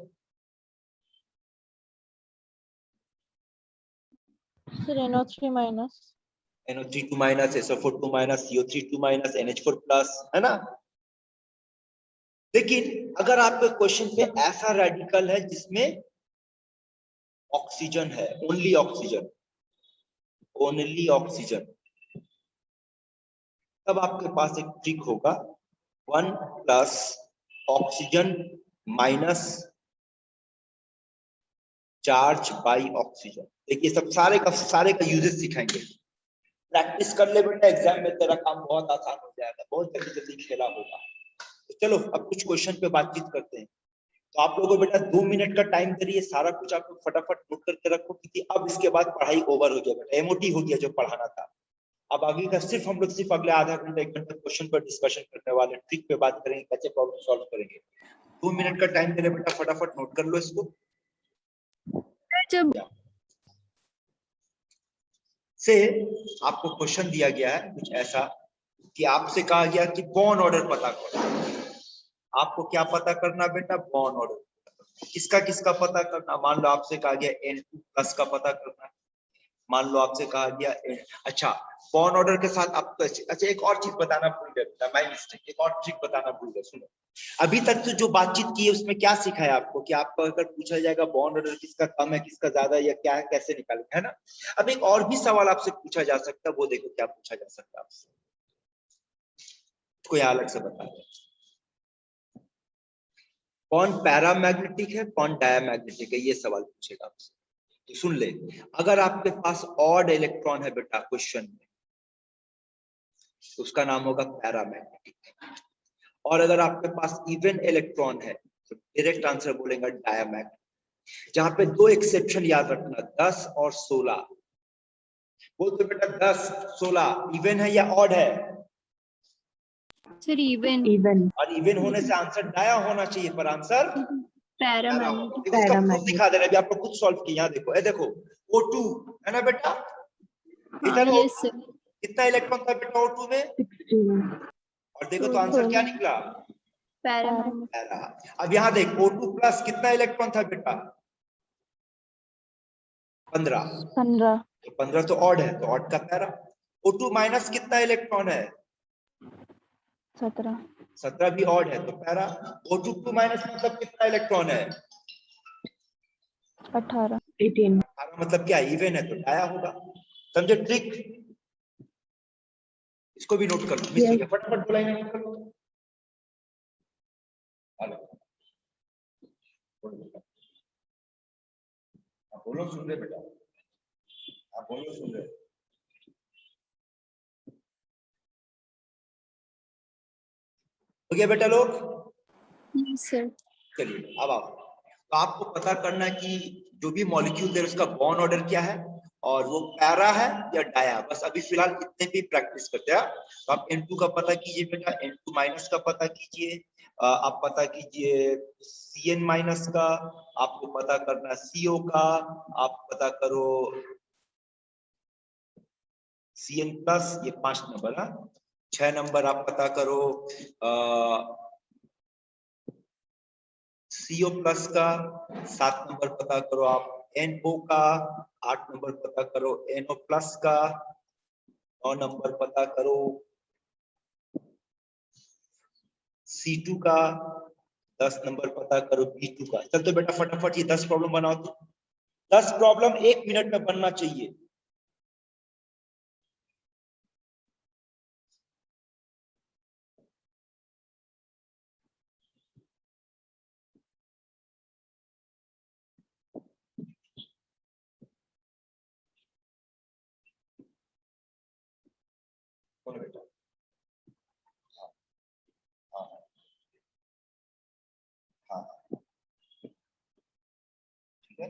Sir, NO3 minus. NO3 - SO4 - CO3 - NH4+, है ना। लेकिन अगर आपके क्वेश्चन पे ऐसा रेडिकल है जिसमें ऑक्सीजन है, ओनली ऑक्सीजन, ओनली ऑक्सीजन, तब आपके पास एक ट्रिक होगा 1 + oxygen minus charge by oxygen. देखिए सब सारे का यूजेस सिखाएंगे, प्रैक्टिस कर ले बेटा, एग्जाम में तेरा काम बहुत आसान हो जाएगा, बहुत जल्दी जल्दी खेला होगा। तो चलो अब कुछ क्वेश्चन पे बातचीत करते हैं। तो आप लोगों को बेटा 2 मिनट का टाइम करिए, सारा कुछ आप लोग फटाफट नोट करके रखो, क्योंकि अब इसके बाद पढ़ाई ओवर हो गया बेटा, एमओटी हो गया जो पढ़ाना था। अब आगे का सिर्फ हम लोग सिर्फ अगले आधा घंटा 1 घंटा क्वेश्चन पर डिस्कशन करने वाले, ट्रिक पे बात करेंगे, कैसे प्रॉब्लम सॉल्व करेंगे। 2 मिनट का टाइम दे रहे बेटा, फटाफट नोट कर लो इसको। जब से आपको क्वेश्चन दिया गया है कुछ ऐसा कि आपसे कहा गया कि बॉन्ड ऑर्डर पता करो। आपको क्या पता करना बेटा, बॉन्ड ऑर्डर। किसका किसका पता करना, मान लो आपसे कहा गया N2+ का पता करना, मान लो आपसे कहा गया अच्छा बॉन्ड ऑर्डर के साथ आपको अच्छा एक और चीज बताना भूल गया, माय मिस्टेक, एक और ट्रिक बताना भूल गया। सुनो, अभी तक तो जो बातचीत की है उसमें क्या सिखाया आपको कि आपको अगर पूछा जाएगा बॉन्ड ऑर्डर किसका कम है किसका ज्यादा है या क्या है, कैसे निकालें, है ना। अब एक और भी सवाल आपसे पूछा जा सकता है, वो देखो क्या पूछा जा सकता है आपसे, कोई अलग से बता दे। कौन पैरामैग्नेटिक है कौन डायमैग्नेटिक है, ये सवाल पूछेगा आपसे। तो सुन ले, अगर आपके पास ऑड इलेक्ट्रॉन है बेटा क्वेश्चन में, तो उसका नाम होगा पैरामैग्नेटिक, और अगर आपके पास इवन इलेक्ट्रॉन है तो डायरेक्ट आंसर बोलेगा डायमैग्नेटिक। जहां पे दो एक्सेप्शन याद रखना, 10 और 16। बोल तो बेटा 10 16 इवन है या ऑड है? Sir even Even. और इवन होने से आंसर डाया होना चाहिए, पर आंसर पैरामैग्नेटिक। देखो उसका प्रूफ दिखा दे रहा है, अभी आप लोग खुद सॉल्व किए। यहाँ देखो, ये देखो O2 है ना बेटा, इधर यस सर। कितना इलेक्ट्रॉन था बेटा O2 में? 16. और देखो तो आंसर क्या निकला? पैरामैग्नेटिक। पैरा। अब यहाँ देख O2 प्लस कितना इलेक्ट्रॉन था बेटा? 15। 15. तो 15 तो ऑड है, तो ऑड का पैरा। O2 माइनस कितना इलेक्ट्रॉन है? 17. 17 भी ऑड है, तो पैरा। O2 माइनस मतलब कितना इलेक्ट्रॉन है? 18. 18. मतलब क्या, इवन है तो डाया होगा। समझे ट्रिक? इसको भी नोट कर लो, मिस हो गया, फटाफट बोला नोट कर लो। आप बोलो, सुन रहे बेटा, आप बोलो, सुन रहे। हो गया बेटा लोग? Yes sir. चलिए अब आप, तो आपको पता करना है कि जो भी मॉलिक्यूल है उसका बॉन्ड ऑर्डर क्या है, और वो पैरा है या डाया। बस अभी फिलहाल इतने भी प्रैक्टिस करते हैं। तो आप N2 का पता कीजिए बेटा, N2 माइनस का पता कीजिए, आप पता कीजिए Cn माइनस का, आपको पता करना CO का, आप पता करो Cn प्लस, ये 5 नंबर है। 6 नंबर आप पता करो CO प्लस का। 7 नंबर पता करो आप NO का। 8 नंबर पता करो NO प्लस का। 9 नंबर पता करो C2 का। 10 नंबर पता करो B2 का। चल तो बेटा फटाफट ये 10 प्रॉब्लम बनाओ। तो 10 प्रॉब्लम 1 मिनट में बनना चाहिए। बोलो बेटा। हाँ हाँ हाँ, ठीक है।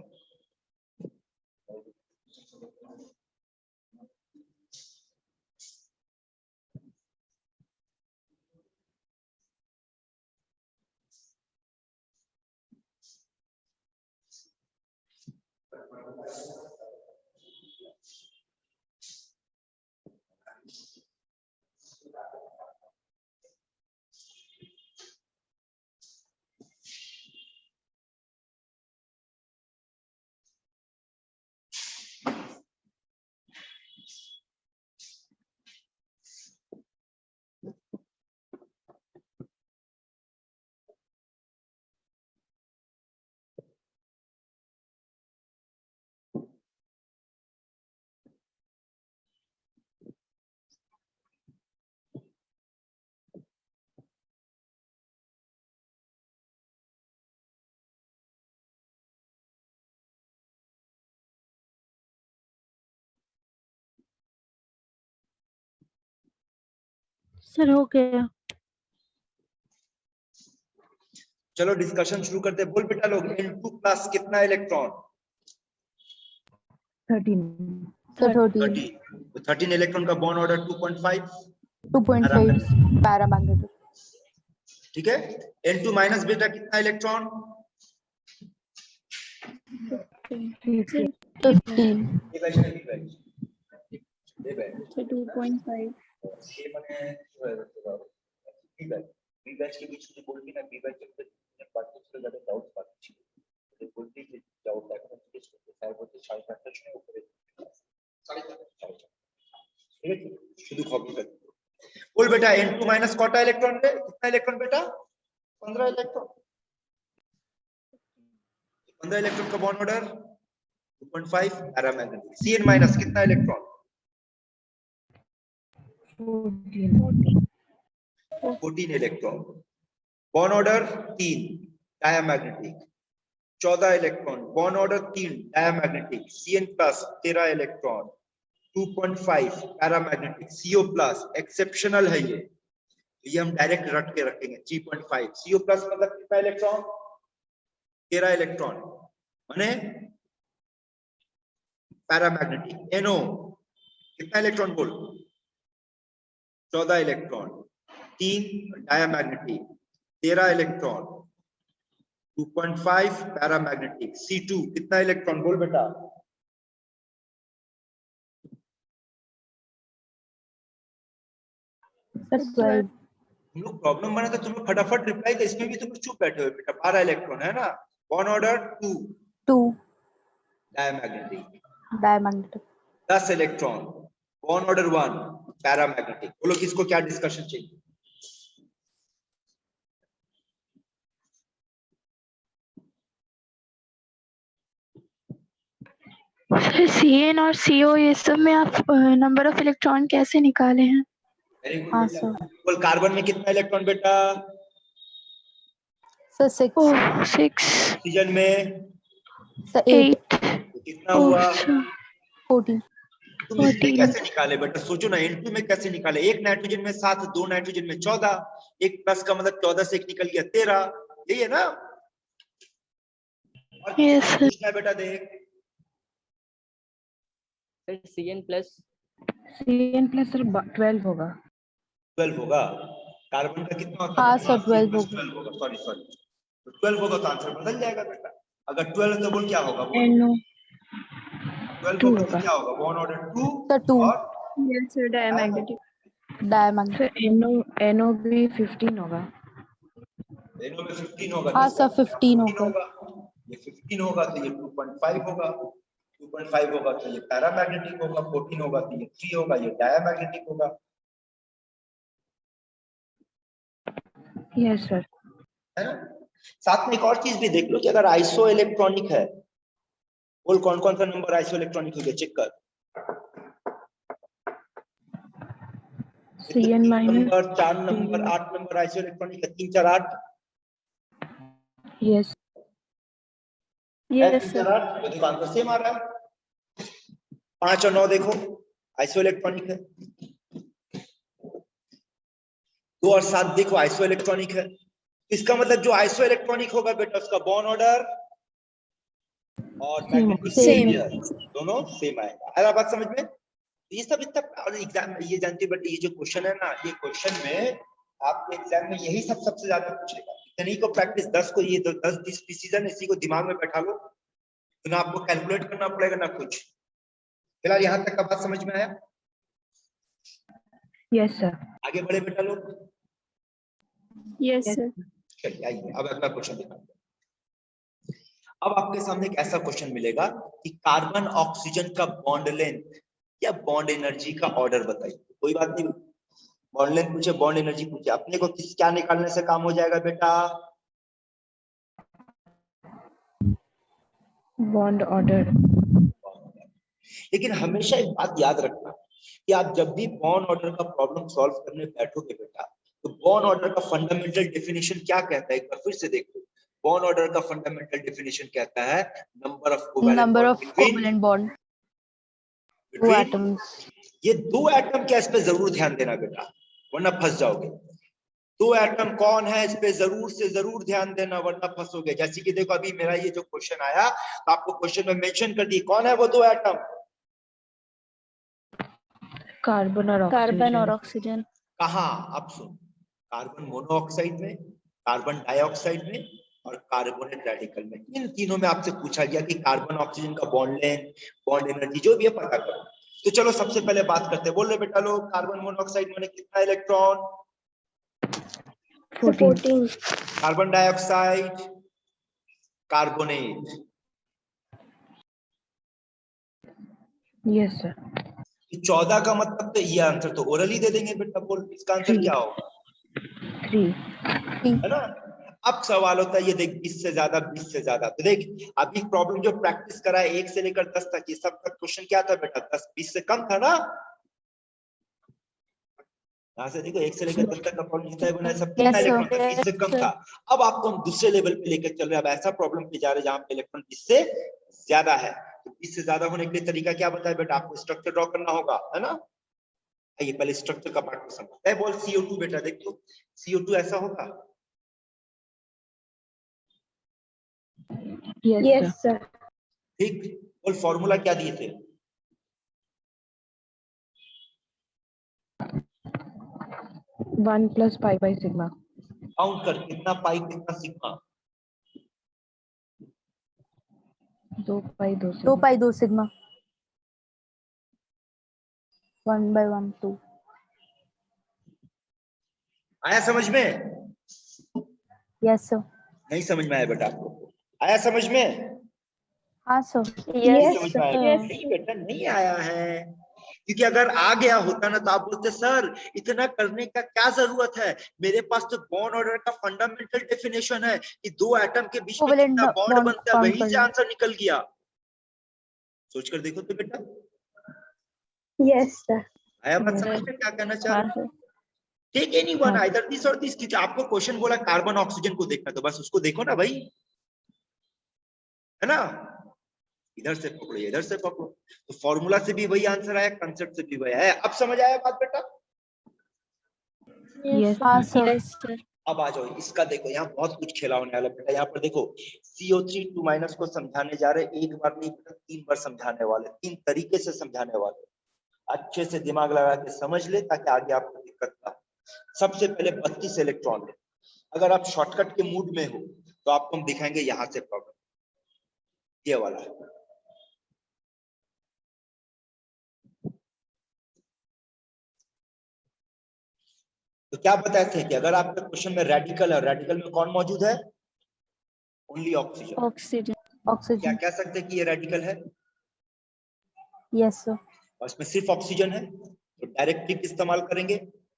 सर हो गया। चलो डिस्कशन शुरू करते हैं। बोल बेटा लोग, N2 प्लस कितना इलेक्ट्रॉन? 13. सर 13. 13। तो 13 इलेक्ट्रॉन का बॉन्ड ऑर्डर 2.5। 2.5 पैरामैग्नेटिक. ठीक है। N2 माइनस बेटा कितना इलेक्ट्रॉन? 15. ये बैच है, ये बैच। ये बैच। 2.5। ये माने बी बैच। बी बैच के बीच में बोल के ना, बी बैच के बाकी से ज्यादा डाउट बाकी है। ये बोलती है डाउट है ना, किस को सारे बोलते शायद फैक्टर नहीं ऊपर है। ठीक है, शुरू कॉपी कर। बोल बेटा N2 माइनस कोटा इलेक्ट्रॉन है, कितना इलेक्ट्रॉन बेटा? 15 इलेक्ट्रॉन। 15 इलेक्ट्रॉन का bond order 2.5 paramagnetic. Cn minus कितना electron? 14 electron. Bond order 3 diamagnetic. 14 electron, bond order 3 diamagnetic, Cn plus 13 electron, 2.5 paramagnetic, CO plus exceptional है ये हम डायरेक्ट रट के रखेंगे 3.5, CO प्लस मतलब कितना इलेक्ट्रॉन, 13 इलेक्ट्रॉन, माने पैरामैग्नेटिक। NO कितना इलेक्ट्रॉन बोल, 14 electron, 3 diamagnetic, 13 electron, 2.5 paramagnetic, C2 कितना इलेक्ट्रॉन बोल बेटा, सर 12 तुम लोग प्रॉब्लम बना तो तुम लोग फटाफट रिप्लाई दे, इसमें भी तुम लोग चुप बैठे हो बेटा। 12 इलेक्ट्रॉन है ना, bond order 2 2 diamagnetic, diamagnetic 10 electron, bond order 1 paramagnetic. बोलो किसको क्या डिस्कशन चाहिए। Cn और CO ये सब में आप नंबर ऑफ इलेक्ट्रॉन कैसे निकाले हैं? वेरी गुड हाँ बेटा। सर। बोल कार्बन में कितना इलेक्ट्रॉन बेटा, सर 6 ओह 6 ऑक्सीजन में सर 8 8 कितना हुआ, 14 तुम इसमें 14 कैसे निकाले बेटा, सोचो ना N2 में कैसे निकाले, एक नाइट्रोजन में 7, 2 नाइट्रोजन में 14, एक प्लस का मतलब 14 से एक निकल गया 13, यही है ना। और Yes, sir. पूछना है बेटा देख, Cn प्लस सर 12 होगा। 12 होगा, कार्बन का कितना होता हाँ है, सर 12 होगा। 12 होगा, सॉरी तो 12 होगा तो आंसर बदल जाएगा बेटा। अगर 12 है तो बोल क्या होगा, बोल NO 12 2 होगा तो होगा क्या होगा, बॉन्ड ऑर्डर 2 सर 2 और Yes, sir, diamagnetic. Diamagnetic NO भी 15 होगा। NO में 15 होगा, हाँ तो सर 15 होगा। ये 15 होगा तो ये 2.5 होगा, 2.5 होगा तो ये पैरामैग्नेटिक होगा, 14 होगा तो ये 3 होगा, ये डायमैग्नेटिक होगा। Yes sir. है ना। साथ में एक और चीज भी देख लो कि अगर आइसो इलेक्ट्रॉनिक है, बोल कौन कौन सा नंबर आइसो इलेक्ट्रॉनिक हो गया, चेक कर। Cn minus number 4 number 8 number iso electronic है, 3 4 8 यस Yes, sir. तो देखो आंसर सेम आ रहा है। 5 और 9 देखो आइसो इलेक्ट्रॉनिक है, 2 और 7 देखो आइसो इलेक्ट्रॉनिक है। इसका मतलब जो आइसो इलेक्ट्रॉनिक होगा बेटा उसका बॉन्ड ऑर्डर और मैग्नेटिक Same. दोनों सेम आएगा। आया बात समझ में। ये सब इतना और एग्जाम में ये जानते हो, बट ये जो क्वेश्चन है ना, ये क्वेश्चन में आपके एग्जाम में यही सब सबसे ज्यादा पूछेगा। इतनी को प्रैक्टिस 10 को ये 10-20 डिसीजन इसी को दिमाग में बैठा लो, तो ना आपको कैलकुलेट करना पड़ेगा ना कुछ। फिलहाल यहाँ तक का बात समझ में आया। Yes sir. आगे बढ़े बेटा लोग। Yes, sir. चलिए आइए अब अगला क्वेश्चन दिखाते हैं। अब आपके सामने एक ऐसा क्वेश्चन मिलेगा कि कार्बन ऑक्सीजन का बॉन्ड लेंथ या बॉन्ड एनर्जी का ऑर्डर बताइए। कोई बात नहीं, बॉन्ड लेंथ पूछे बॉन्ड एनर्जी पूछे, अपने को किस क्या निकालने से काम हो जाएगा बेटा, बॉन्ड ऑर्डर। लेकिन हमेशा एक बात याद रखना कि आप जब भी बॉन्ड ऑर्डर का प्रॉब्लम सॉल्व करने बैठोगे बेटा, तो बॉन्ड ऑर्डर का फंडामेंटल डेफिनेशन क्या कहता है, एक बार फिर से देखो। बॉन्ड ऑर्डर का फंडामेंटल डेफिनेशन कहता है number of covalent bond 2 atoms. ये 2 एटम क्या, इस पे जरूर ध्यान देना बेटा, वरना फंस जाओगे। 2 एटम कौन है इस पे जरूर से जरूर ध्यान देना, वरना फंसोगे। जैसे कि देखो अभी मेरा ये जो क्वेश्चन आया, तो आपको क्वेश्चन में मेंशन कर दी कौन है वो 2 एटम, कार्बन और Carbon or ऑक्सीजन। oxygen. कहाँ, अब सुन, कार्बन मोनोऑक्साइड में, कार्बन डाइऑक्साइड में और कार्बोनेट रेडिकल में। इन तीनों में आपसे पूछा गया कि कार्बन ऑक्सीजन का बॉन्ड लेंथ, बॉन्ड एनर्जी जो भी है पता करो। तो चलो सबसे पहले बात करते हैं। बोल रहे बेटा लोग, कार्बन मोनोऑक्साइड में कितना electron, 14 carbon dioxide, carbonate, yes sir. 14 का मतलब तो ये आंसर तो ओरली दे देंगे बेटा। बोल इसका आंसर क्या होगा, 3 है ना। अब सवाल होता है ये देख 20 से ज्यादा, 20 से ज्यादा। तो देख अभी प्रॉब्लम जो प्रैक्टिस करा है 1 से लेकर 10 तक, ये सब तक क्वेश्चन क्या था बेटा, 10 20 से कम था ना। यहाँ से देखो 1 से लेकर 10 तक का प्रॉब्लम जितना बना है सब Yes, कितना sir. इलेक्ट्रॉन था, 20 से कम था। अब आपको हम दूसरे लेवल पे लेकर चल रहे हैं। अब ऐसा प्रॉब्लम पे जा रहे हैं जहाँ पे इलेक्ट्रॉन 20 से ज्यादा है। तो 20 से ज्यादा होने के लिए तरीका क्या बताया बेटा? आपको स्ट्रक्चर ड्रॉ करना होगा, है ना? आइए पहले स्ट्रक्चर का पार्ट को समझते हैं। बोल CO2 बेटा, देखो CO2 ऐसा होगा। Yes, Yes, sir. sir. ठीक, बोल फॉर्मूला क्या दिए थे? 1 plus pi by sigma. Count कर, कितना पाई कितना sigma? 2 pi 2 2 sigma. pi 2 sigma. 1 by 1 2. आया समझ में? Yes, sir. नहीं समझ में आया बेटा आपको? आया समझ में? हाँ sir. नहीं Yes, समझ में आया? sir. नहीं बेटा, नहीं आया है, क्योंकि अगर आ गया होता ना तो आप बोलते सर इतना करने का क्या जरूरत है, मेरे पास तो बॉन्ड ऑर्डर का फंडामेंटल डेफिनेशन है कि दो एटम के बीच में Covalent कितना बॉन्ड bond बनता है, count वहीं कर से लो। आंसर निकल गया। सोच कर देखो तो बेटा, Yes, sir. आया बात Yes. समझ में क्या कहना चाह रहा हाँ हूं? sir. टेक एनीवन, हाँ। आइदर दिस और दिस, क्योंकि आपको क्वेश्चन बोला कार्बन ऑक्सीजन को देखना, तो बस उसको देखो ना भाई, है ना? इधर से पकड़ो इधर से पकड़ो, तो फॉर्मूला से भी वही आंसर आया, कंसेप्ट से भी वही आया। अब समझ आया बात बेटा? Yes, हाँ sir. sir. Yes, sir. अब आ जाओ, इसका देखो यहाँ बहुत कुछ खेला होने वाला बेटा। यहाँ पर देखो CO3 2- को समझाने जा रहे, एक बार नहीं बेटा 3 बार समझाने वाले, 3 तरीके से समझाने वाले। अच्छे से दिमाग लगा के समझ ले ताकि आगे आपको दिक्कत ना हो। सबसे पहले 32 इलेक्ट्रॉन है। अगर आप शॉर्टकट के मूड में हो तो आपको हम दिखाएंगे यहाँ से प्रॉब्लम, ये वाला। तो क्या बताए थे कि अगर आपके क्वेश्चन में रेडिकल है, रेडिकल में कौन मौजूद है? Only oxygen. Oxygen. क्या Oxygen. कह सकते हैं कि ये रेडिकल है Yes sir. और इसमें सिर्फ ऑक्सीजन है? तो डायरेक्ट ट्रिक इस्तेमाल करेंगे,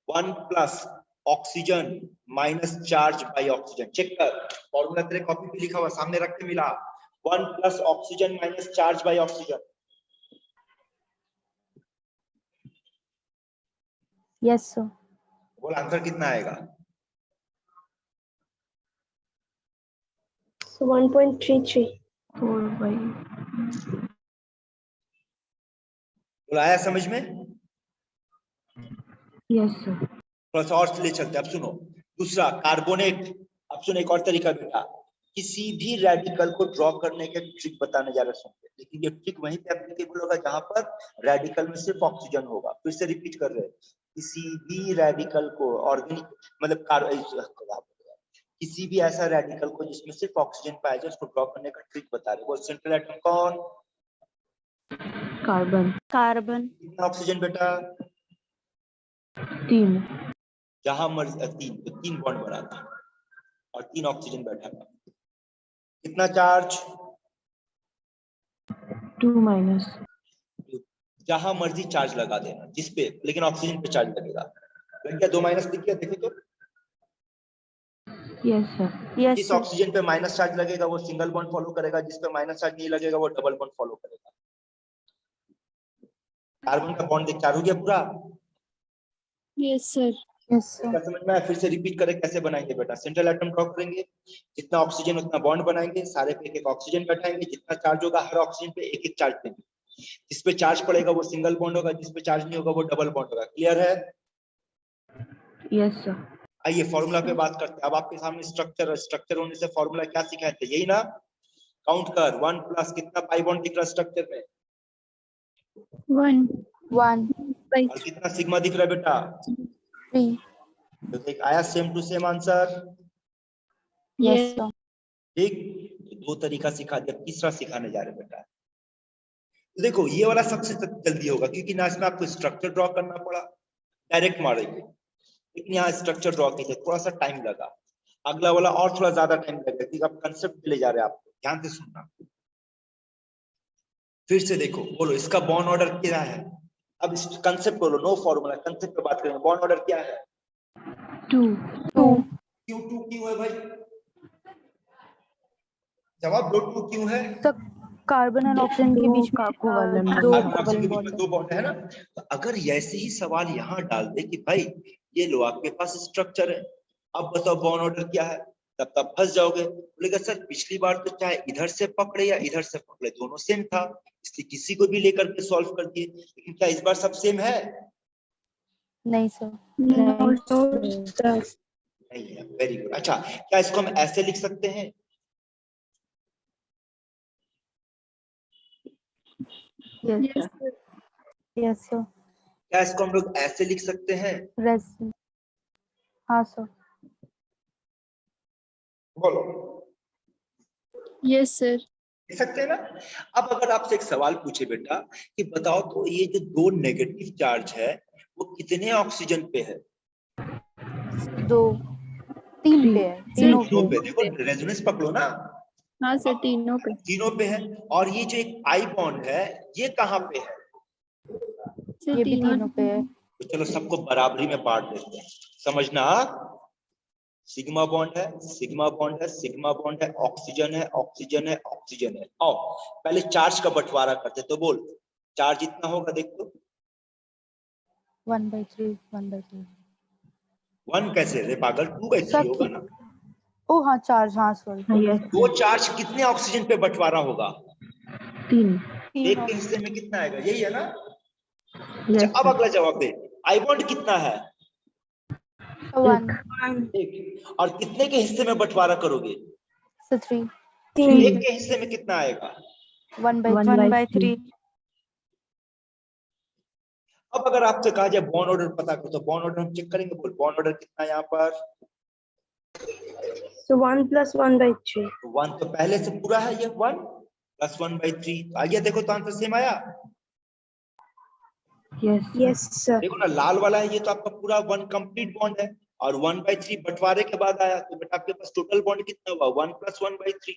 1 plus oxygen minus charge by oxygen. Check कर, फॉर्मूला तेरे कॉपी पे लिखा हुआ सामने रख के मिला, 1 plus oxygen minus charge by oxygen. Yes sir. बोल आंसर कितना आएगा? So 1.33. 4 by. बोल आया समझ में? Yes, sir. थोड़ा सा और ले चलते हैं। अब सुनो दूसरा कार्बोनेट। अब सुनो एक और तरीका बेटा, किसी भी रेडिकल को ड्रॉ करने का ट्रिक बताने जा रहे हैं, लेकिन ये ट्रिक वहीं पे एप्लीकेबल होगा जहां पर रेडिकल में सिर्फ ऑक्सीजन होगा। फिर से रिपीट कर रहे हैं, किसी भी रेडिकल को ऑर्गेनिक मतलब किसी भी ऐसा रेडिकल को जिसमें सिर्फ ऑक्सीजन पाया जाए उसको ड्रॉ करने का ट्रिक बता रहे। वो सेंट्रल एटम कौन? Carbon. Carbon. कितना ऑक्सीजन बेटा? 3. जहां मर्जी 3, तो 3 बॉन्ड बना था और 3 ऑक्सीजन बैठा था। कितना चार्ज? 2 minus. जहां मर्जी चार्ज लगा देना जिसपे, लेकिन ऑक्सीजन पे चार्ज लगेगा। लग गया? 2- दिख गया? देखो तो Yes, sir. Yes, जिस sir. ऑक्सीजन पे माइनस चार्ज लगेगा वो सिंगल बॉन्ड फॉलो करेगा, जिस पे माइनस चार्ज नहीं लगेगा वो डबल बॉन्ड फॉलो करेगा। कार्बन का बॉन्ड चार हो गया पूरा। Yes, sir. Yes sir. इसका समझ में आया? फिर से रिपीट करें कैसे बनाएंगे बेटा। सेंट्रल एटम ड्रॉ करेंगे, जितना ऑक्सीजन उतना बॉन्ड बनाएंगे, सारे पे एक ऑक्सीजन बैठाएंगे, जितना चार्ज होगा हर ऑक्सीजन पे एक चार्ज देंगे। जिस पे चार्ज पड़ेगा वो सिंगल बॉन्ड होगा, जिस पे चार्ज नहीं होगा वो डबल बॉन्ड होगा। क्लियर है? Yes, sir. आइए फॉर्मूला पे बात करते हैं। अब आपके सामने स्ट्रक्चर होने से फॉर्मूला क्या सिखाए थे? यही ना? काउंट कर, 1 प्लस कितना पाई बॉन्ड दिख रहा है स्ट्रक्चर में? 1. 1 By और कितना सिग्मा दिख रहा है बेटा? 3. तो देख आया same to same answer. Yes Yes. sir. ठीक, तो 2 तरीका सिखा दिया, तीसरा सिखाने जा रहे बेटा। तो देखो ये वाला सबसे जल्दी होगा क्योंकि ना इसमें आपको स्ट्रक्चर ड्रॉ करना पड़ा, डायरेक्ट मारेंगे, लेकिन यहाँ स्ट्रक्चर ड्रॉ कीजिए, थोड़ा सा टाइम लगा। अगला वाला और थोड़ा ज्यादा टाइम लगेगा क्योंकि आप कंसेप्ट ले जा रहे हैं। आपको ध्यान से सुनना। फिर से देखो, बोलो इसका बॉन्ड ऑर्डर क्या है? अब इस कंसेप्ट बोलो, नो फॉर्मूला, कंसेप्ट पे बात करेंगे। बॉन्ड ऑर्डर क्या है? 2. 2. क्यों है भाई? जवाब दो, 2 क्यों है? तो कार्बन और ऑक्सीजन के बीच में कार्बन दो ऑक्सीजन के बीच में बॉन्ड 2 बॉन्ड है ना। तो अगर ऐसे ही सवाल यहाँ डाल दे कि भाई ये लो आपके पास स्ट्रक्चर है। अब बताओ बॉन्ड ऑर्डर क्या है, तब फंस जाओगे। बोलेगा सर पिछली बार तो चाहे इधर से पकड़े या इधर से पकड़े दोनों सेम था, इसलिए किसी को भी लेकर के सॉल्व कर दिए, लेकिन क्या इस बार सब सेम है? नहीं सर। नहीं है। Very good. अच्छा, क्या इसको हम ऐसे लिख सकते हैं? Yes, sir. Yes sir. क्या इसको हम लोग ऐसे लिख सकते हैं? रेस। हाँ सर। बोलो। Yes sir. लिख सकते हैं ना? अब अगर आपसे एक सवाल पूछे बेटा कि बताओ तो ये जो दो नेगेटिव चार्ज है वो कितने ऑक्सीजन पे है? 2 3 पे है, तीनों तीनों पे। पे। देखो रेजोनेंस पकड़ो ना, हाँ सर, तीनों पे। तीनों पे है। और ये जो एक आई बॉन्ड है ये कहाँ पे है? सर ये भी तीनों पे है। तो चलो सबको बराबरी में बांट देते हैं, समझना। सिग्मा बॉन्ड है, सिग्मा बॉन्ड है, सिग्मा बॉन्ड है, ऑक्सीजन है, ऑक्सीजन है, ऑक्सीजन है। आओ पहले चार्ज का बंटवारा करते, तो बोल चार्ज इतना होगा, देख तो। 1/3 1/3। 1 कैसे रे पागल, 2/3 होगा ना। ओ हाँ चार्ज, हाँ सॉरी। Yes, वो चार्ज कितने ऑक्सीजन पे बंटवारा होगा? 3. एक के हिस्से में कितना आएगा, यही है ना? Yes, अच्छा, अब अगला जवाब दे। आई बॉन्ड कितना है? 1 एक। और कितने के हिस्से में बंटवारा करोगे? 3 एक के हिस्से में कितना आएगा? 1/3। अब अगर आपसे कहा जाए बॉन्ड ऑर्डर पता करो, तो बॉन्ड ऑर्डर हम चेक करेंगे। बोल बॉन्ड ऑर्डर कितना है यहाँ पर? So 1 plus 1/3. 1 तो पहले से पूरा है, ये 1 + 1/3 आ गया। देखो तो आंसर सेम आया। yes, Yes, sir. देखो ना लाल वाला है, ये तो आपका पूरा 1 कंप्लीट बॉन्ड है, और 1/3 बंटवारे के बाद आया, तो बेटा आपके पास टोटल बॉन्ड कितना हुआ? 1 + 1/3।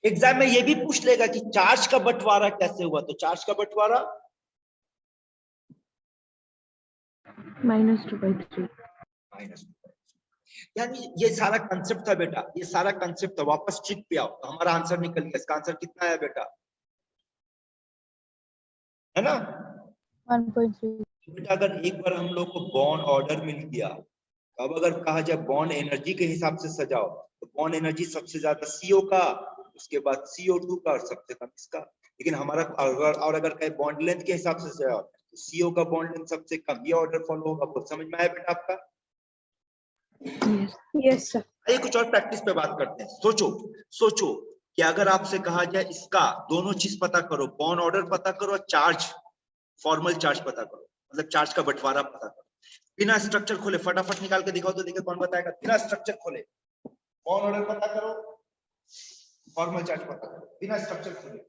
एग्जाम में ये भी पूछ लेगा कि चार्ज का बंटवारा कैसे हुआ, तो चार्ज का बंटवारा -2/3. यानी ये सारा कंसेप्ट था बेटा, ये सारा कंसेप्ट था। वापस ट्रिक पे आओ तो हमारा आंसर निकल गया। इसका आंसर कितना है बेटा, है ना? 1.3। बेटा अगर एक बार हम लोग को बॉन्ड ऑर्डर मिल गया, तो अब अगर कहा जाए बॉन्ड एनर्जी के हिसाब से सजाओ, तो बॉन्ड एनर्जी सबसे ज्यादा CO का, उसके बाद CO2 का, और सबसे कम इसका। लेकिन हमारा अगर कहे बॉन्ड लेंथ के हिसाब से सजाओ, तो CO का बॉन्ड लेंथ सबसे कम। ये ऑर्डर फॉलो होगा। बहुत समझ में आया बेटा आपका? Yes, Yes, sir. आइए कुछ और प्रैक्टिस पे बात करते हैं। सोचो कि अगर आपसे कहा जाए इसका दोनों चीज पता करो, बॉन्ड ऑर्डर पता करो और चार्ज, फॉर्मल चार्ज पता करो, मतलब चार्ज का बंटवारा पता करो। बिना स्ट्रक्चर खोले फटाफट निकाल के दिखाओ तो देखो कौन बताएगा। बिना स्ट्रक्चर खोले बॉन्ड ऑर्डर पता करो, फॉर्मल चार्ज पता करो, बिना स्ट्रक्चर खोले।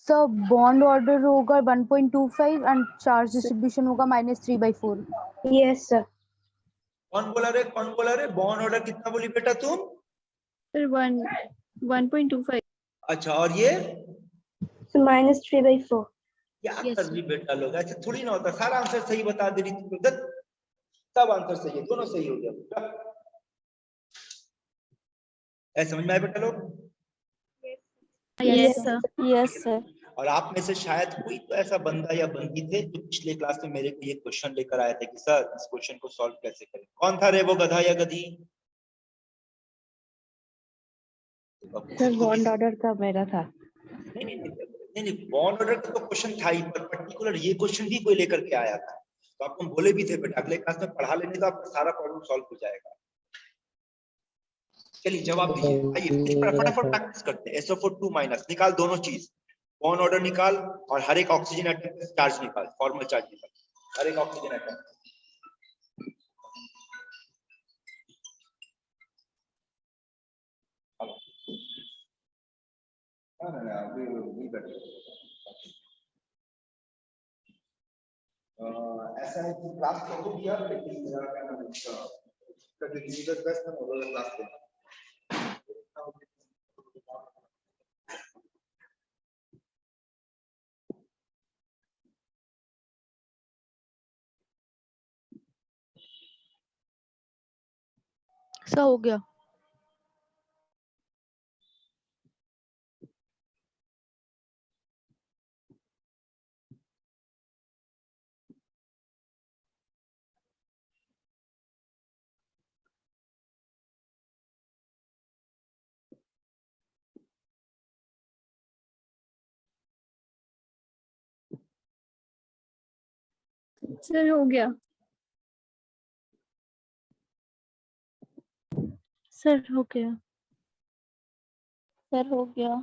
सर बॉन्ड ऑर्डर होगा 1.25 एंड चार्ज डिस्ट्रीब्यूशन होगा -3/4। Yes, sir. कौन बोला रे? बॉन्ड ऑर्डर कितना बोली बेटा तुम? सर 1.25। अच्छा, और ये So -3/4. क्या Yes, कर रही बेटा लोग? ऐसे थोड़ी ना होता। सारा आंसर सही बता दे रही तुम। सब आंसर सही है, दोनों सही हो गया बेटा। ऐसे समझ में आया बेटा लोग? Yes sir. Yes sir. और आप में से शायद कोई तो ऐसा बंदा या बंदी थे जो पिछले क्लास में मेरे को ये क्वेश्चन लेकर आए थे कि सर इस क्वेश्चन को सॉल्व कैसे करें। कौन था रे वो गधा या गधी? सर बॉन्ड ऑर्डर का मेरा था। नहीं, बॉन्ड ऑर्डर का तो क्वेश्चन था ही, पर पर्टिकुलर ये क्वेश्चन भी कोई लेकर के आया था, तो आपको हम बोले भी थे बेटा अगले क्लास में पढ़ा लेने का आपका सारा प्रॉब्लम सॉल्व हो जाएगा। चलिए जवाब दीजिए। आइए फटाफट प्रैक्टिस करते हैं। SO4 2- निकाल दोनों चीज, बॉन्ड ऑर्डर निकाल और हर एक ऑक्सीजन एटम का चार्ज निकाल, फॉर्मल चार्ज निकाल हर एक ऑक्सीजन एटम। ऐसा है कि क्लास तो हो गया, लेकिन सर हो गया। सर हो गया। सर हो गया। सर हो गया।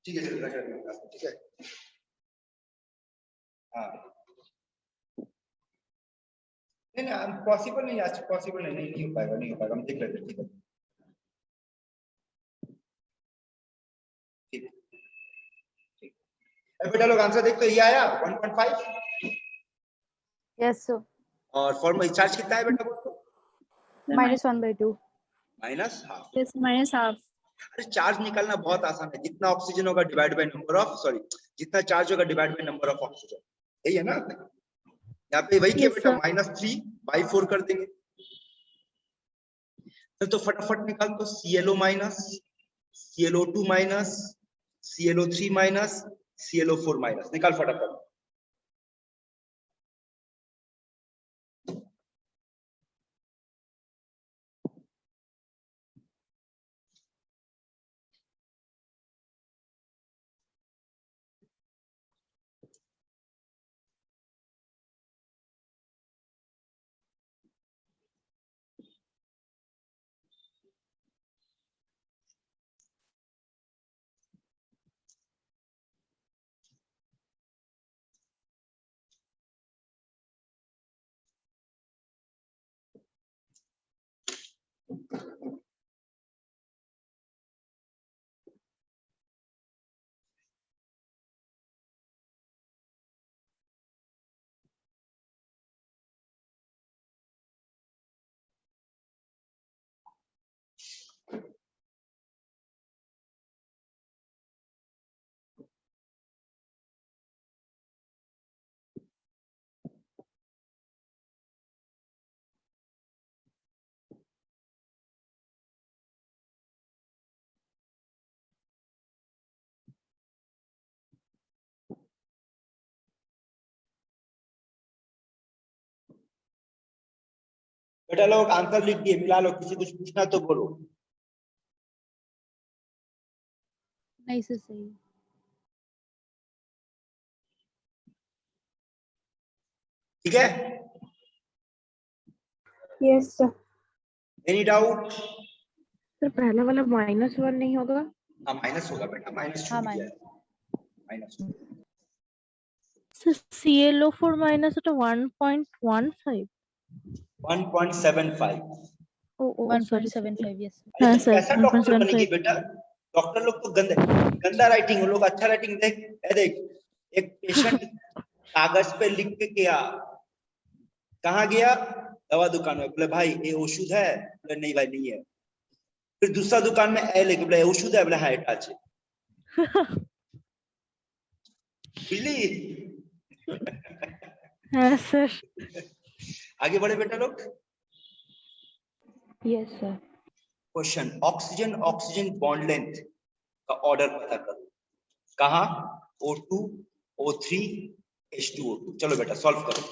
ठीक है, ठीक है। हाँ नहीं नहीं पॉसिबल नहीं, आज पॉसिबल नहीं, नहीं हो पाएगा, नहीं हो पाएगा, हम देख लेते हैं, ठीक है ठीक ठीक। अब बेटा लोग आंसर देखो, ये आया 1.5 यस सर। और फॉर्म चार्ज कितना है बेटा बोलो? -1/2। Minus half. yes minus half. अरे चार्ज निकालना बहुत आसान है, जितना ऑक्सीजन होगा divide by number of, sorry जितना चार्ज होगा divide by number of oxygen, यही है ना? यहाँ पे वही किया Yes, बेटा, sir. -3/4 कर देंगे। तो फटाफट निकाल दो, ClO minus, ClO2 minus, ClO3 minus, ClO4 minus, निकाल फटाफट। बेटा लोग आंसर लिख दिए, मिला लो, किसी कुछ पूछना तो बोलो। नहीं सर सही। ठीक है, Yes, sir. Any doubt? Sir पहला वाला -1 नहीं होगा? हाँ माइनस होगा बेटा, माइनस हाँ, छूट गया, minus. Minus. Sir ClO4 minus ওটা 1.15 1.75। ओ ओ सॉरी 1.75 यस सर। अरे हाँ तुम सर कैसा डॉक्टर बनेगी 1.75 बेटा? डॉक्टर लोग तो गंदा राइटिंग, वो लोग अच्छा राइटिंग देख, ये देख एक पेशेंट कागज पे लिख के गया, कहाँ गया? दवा दुकान में, बोले भाई ये औषध है? बोले नहीं भाई नहीं है। फिर दूसरा दुकान में ए लेके, बोले औषध है? बोले हाँ এটা আছে। बुझली? हाँ सर आगे बढ़े बेटा लोग। Yes sir. Question, oxygen oxygen bond length का ऑर्डर पता करो। कहाँ? O2 O3 H2O2। चलो बेटा सॉल्व करो।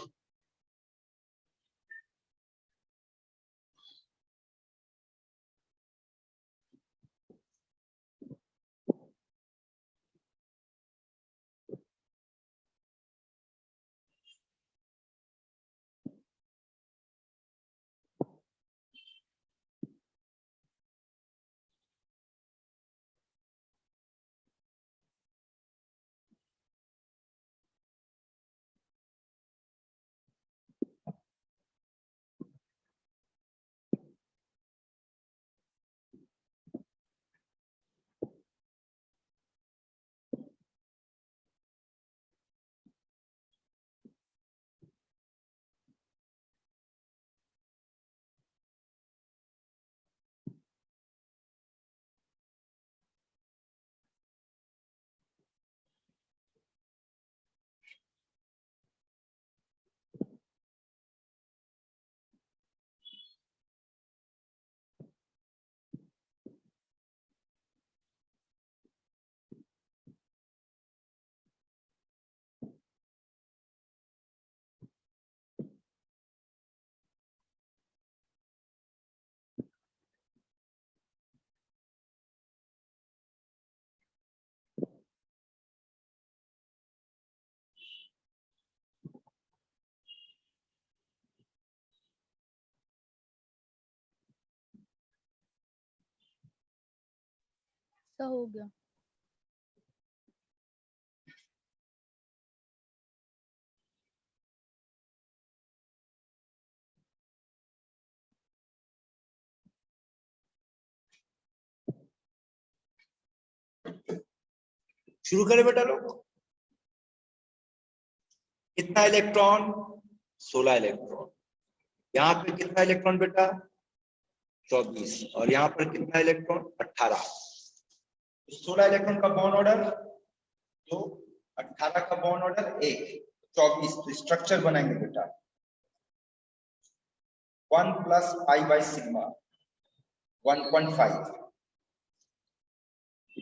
सब हो गया। शुरू करें बेटा लोग। कितना इलेक्ट्रॉन? 16 इलेक्ट्रॉन। यहाँ पे कितना इलेक्ट्रॉन बेटा? 24। और यहाँ पर कितना इलेक्ट्रॉन? 18। 16 इलेक्ट्रॉन का बॉन्ड ऑर्डर, तो 18 का बॉन्ड ऑर्डर 1, 24। तो स्ट्रक्चर बनाएंगे बेटा 1 + π/σ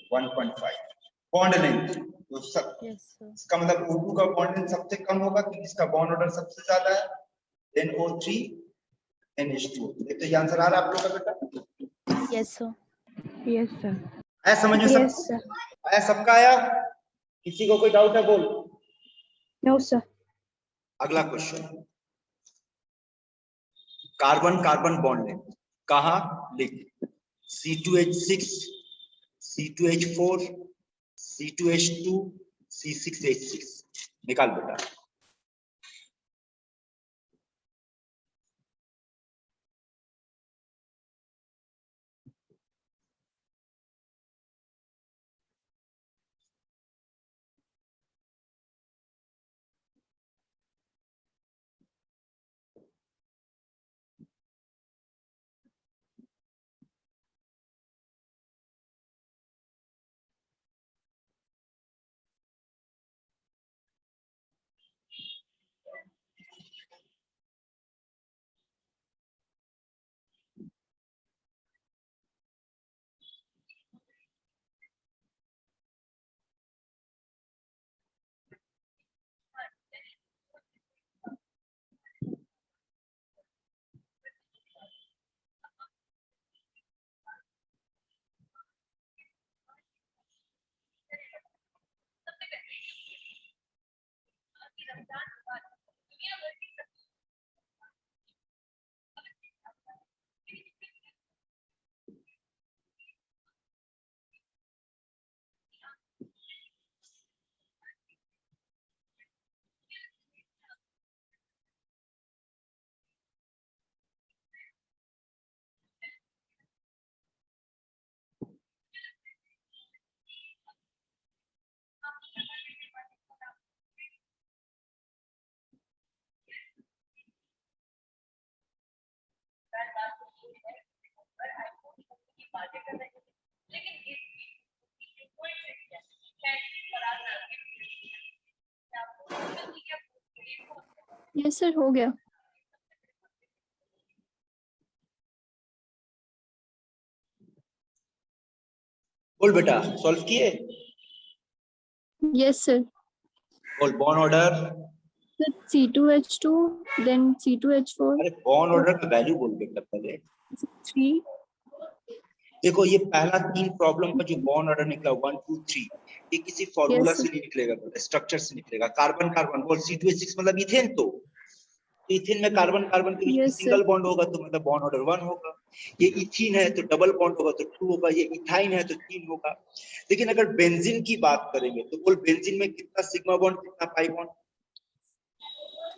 1.5 बॉन्ड लेंथ। तो सब Yes, sir. इसका मतलब O2 का बॉन्ड लेंथ सबसे कम होगा क्योंकि इसका बॉन्ड ऑर्डर सबसे ज्यादा है, देन O3 देन H2। तो ये आंसर आ रहा है आप लोग का बेटा? Yes, sir. Yes, sir. आया समझ में Yes, सब? sir. आया सबका आया? किसी को कोई डाउट है बोल? No, sir. अगला question, carbon carbon bond length कहा लिख? C2H6, C2H4, C2H2, C6H6। निकाल बेटा। यस सर, हो गया। बोल बेटा, सॉल्व किए? Yes sir. बोल bond order. C2H2 then C2H4 अरे बॉन्ड ऑर्डर का वैल्यू बोल बेटा पहले। 3। देखो ये पहला 3 प्रॉब्लम का जो बॉन्ड ऑर्डर निकला 1 2 3, ये किसी फॉर्मूला Yes, से नहीं निकलेगा, स्ट्रक्चर से निकलेगा। कार्बन कार्बन बोल C2H6 मतलब इथेन। तो इथेन में कार्बन कार्बन के बीच में Yes, sir. सिंगल बॉन्ड होगा तो मतलब बॉन्ड ऑर्डर 1 होगा। ये इथीन है तो डबल बॉन्ड होगा तो 2 होगा। ये इथाइन है तो 3 होगा। लेकिन अगर बेंजीन की बात करेंगे तो बोल बेंजीन में कितना सिग्मा बॉन्ड कितना pi bond?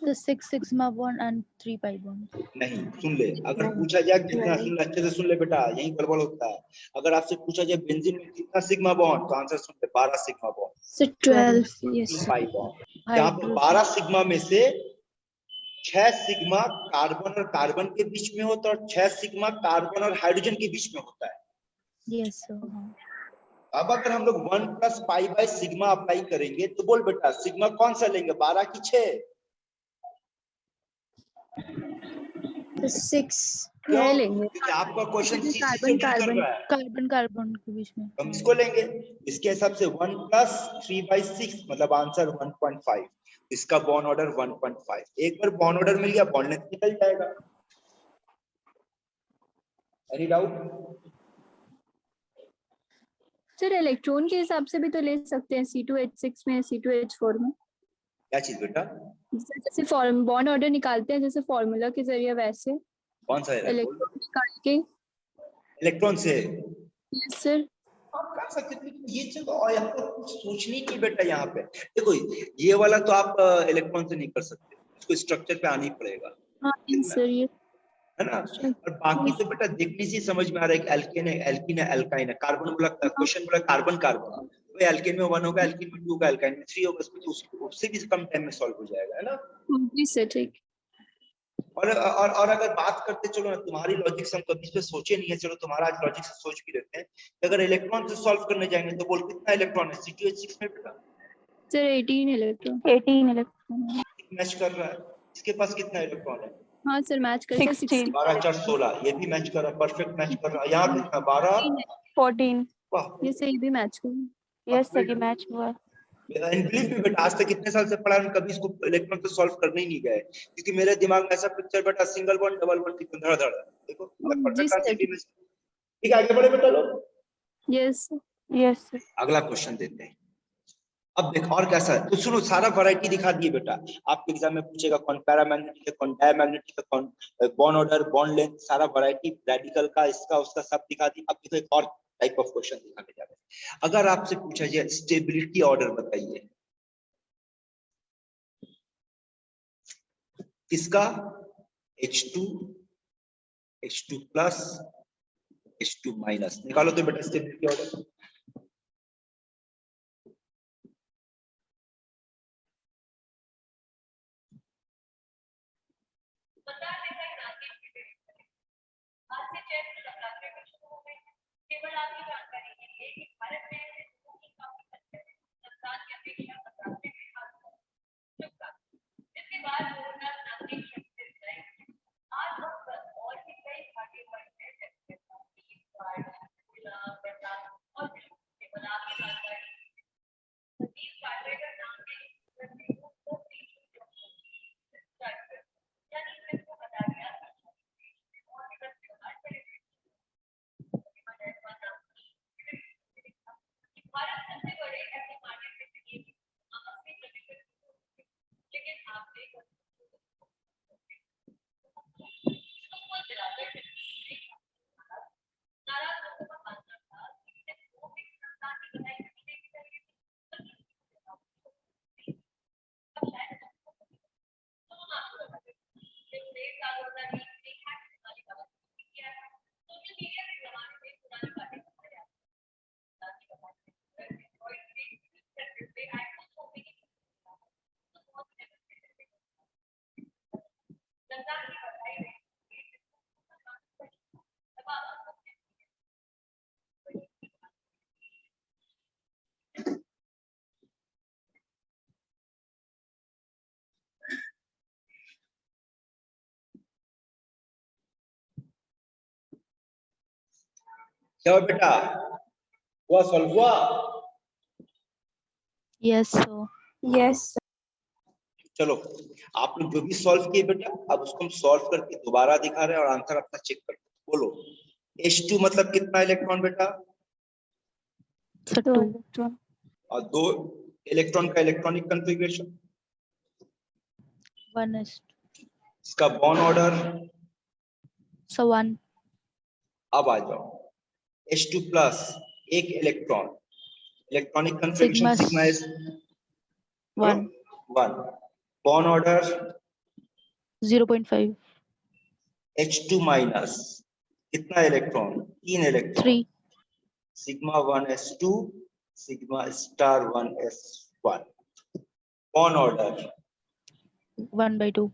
The 6 sigma bond and 3 pi bond. नहीं, सुन ले। अगर पूछा जाए कितना, सुन ले अच्छे से सुन ले बेटा, यही गड़बड़ होता है। अगर आपसे पूछा जाए बेंजीन में कितना सिग्मा बॉन्ड, तो आंसर सुन ले 12 sigma bond, So 12. Yes. 3 pi bond. यहाँ पर 12 सिग्मा में से 6 सिग्मा कार्बन और कार्बन के बीच में होता है और 6 सिग्मा कार्बन और हाइड्रोजन के बीच में होता है। Yes, sir. अब अगर हम लोग 1 + π/σ अप्लाई करेंगे तो बोल बेटा सिग्मा कौन सा लेंगे, 12 की 6? The 6. क्या लेंगे? क्योंकि आपका क्वेश्चन सी से कार्बन डील कर कार्बन रहा है। कार्बन कार्बन के बीच में। हम इसको लेंगे, इसके हिसाब से 1 + 3/6 मतलब आंसर 1.5। इसका बॉन्ड ऑर्डर 1.5। एक बार बॉन्ड ऑर्डर मिल गया, बॉन्ड लेंथ निकल जाएगा। Any doubt? सर इलेक्ट्रॉन के हिसाब से भी तो ले सकते हैं, C2H6 में, C2H4 में। क्या चीज बेटा? जैसे फॉर्म बॉन्ड ऑर्डर निकालते हैं जैसे फॉर्मूला के जरिए, वैसे कौन सा है? इलेक्ट्रॉन निकाल के। इलेक्ट्रॉन से? Yes sir. आप कर सकते हैं, ये चीज और आपको कुछ सोचनी की बेटा। यहाँ पे देखो ये वाला तो आप इलेक्ट्रॉन से नहीं कर सकते, इसको स्ट्रक्चर पे आना ही पड़ेगा। हाँ सर, ये है ना? और बाकी तो बेटा देखने से समझ में आ रहा है कि एल्केन है, एल्कीन है, एल्काइन है। कार्बन बोला, क्वेश्चन बोला कार्बन कार्बन, भाई एल्केन में 1 होगा, एल्केन में 2 होगा, एल्काइन में 3 होगा, उससे भी कम टाइम में सॉल्व हो जाएगा, है ना। जी सर ठीक। और अगर बात करते चलो ना, तुम्हारी लॉजिक से हम कभी इस पे सोचे नहीं है, चलो तुम्हारा आज लॉजिक से सोच भी लेते हैं कि अगर इलेक्ट्रॉन से सॉल्व करने जाएंगे तो बोल कितना इलेक्ट्रॉन है C2H6 में बेटा? Sir 18 electron. 18 इलेक्ट्रॉन मैच कर रहा है, इसके पास कितना इलेक्ट्रॉन है? हाँ सर मैच कर 16। 12 4 16, ये भी मैच कर रहा है, परफेक्ट मैच कर रहा है। यहाँ कितना 12 14 वाह, ये सही भी मैच कर। यस सर ये मैच हुआ। बिलीव मी बेटा, आज तक कितने साल से पढ़ा है, कभी इसको इलेक्ट्रॉन से सॉल्व करने ही नहीं गए, क्योंकि मेरे दिमाग में ऐसा पिक्चर बेटा सिंगल बॉन्ड डबल बॉन्ड की धड़ धड़, देखो परफेक्ट आंसर भी। ठीक है आगे बढ़े बेटा लोग। यस यस अगला क्वेश्चन देते हैं। अब देखो और कैसा है, तो सुनो सारा वैरायटी दिखा दिए बेटा, आपके एग्जाम में पूछेगा कौन पैरामैग्नेटिक है, कौन डायमैग्नेटिक है, कौन बॉन्ड ऑर्डर, बॉन्ड लेंथ, सारा वैरायटी रेडिकल का, इसका उसका सब दिखा दी। अब देखो एक और टाइप ऑफ क्वेश्चन दिखाने जा रहे हैं। अगर आपसे पूछा जाए स्टेबिलिटी ऑर्डर बताइए किसका, H2 प्लस H2 माइनस, निकालो तो बेटा स्टेबिलिटी ऑर्डर। क्या हुआ बेटा, हुआ सॉल्व हुआ? Yes sir. यस चलो आप लोग जो भी सॉल्व किए बेटा, अब उसको हम सॉल्व करके दोबारा दिखा रहे हैं और आंसर अपना चेक करते हैं। बोलो H2 मतलब कितना इलेक्ट्रॉन बेटा? Sir 2 electron. और 2 इलेक्ट्रॉन का इलेक्ट्रॉनिक कॉन्फ़िगरेशन 1s। इसका बॉन्ड ऑर्डर सो 1। अब आ जाओ H2 प्लस एक electron, electronic configuration sigma is 1 bond order 0.5। H2 minus कितना electron? 3 electron 3 sigma 1s2 sigma star 1s1 bond order 1/2।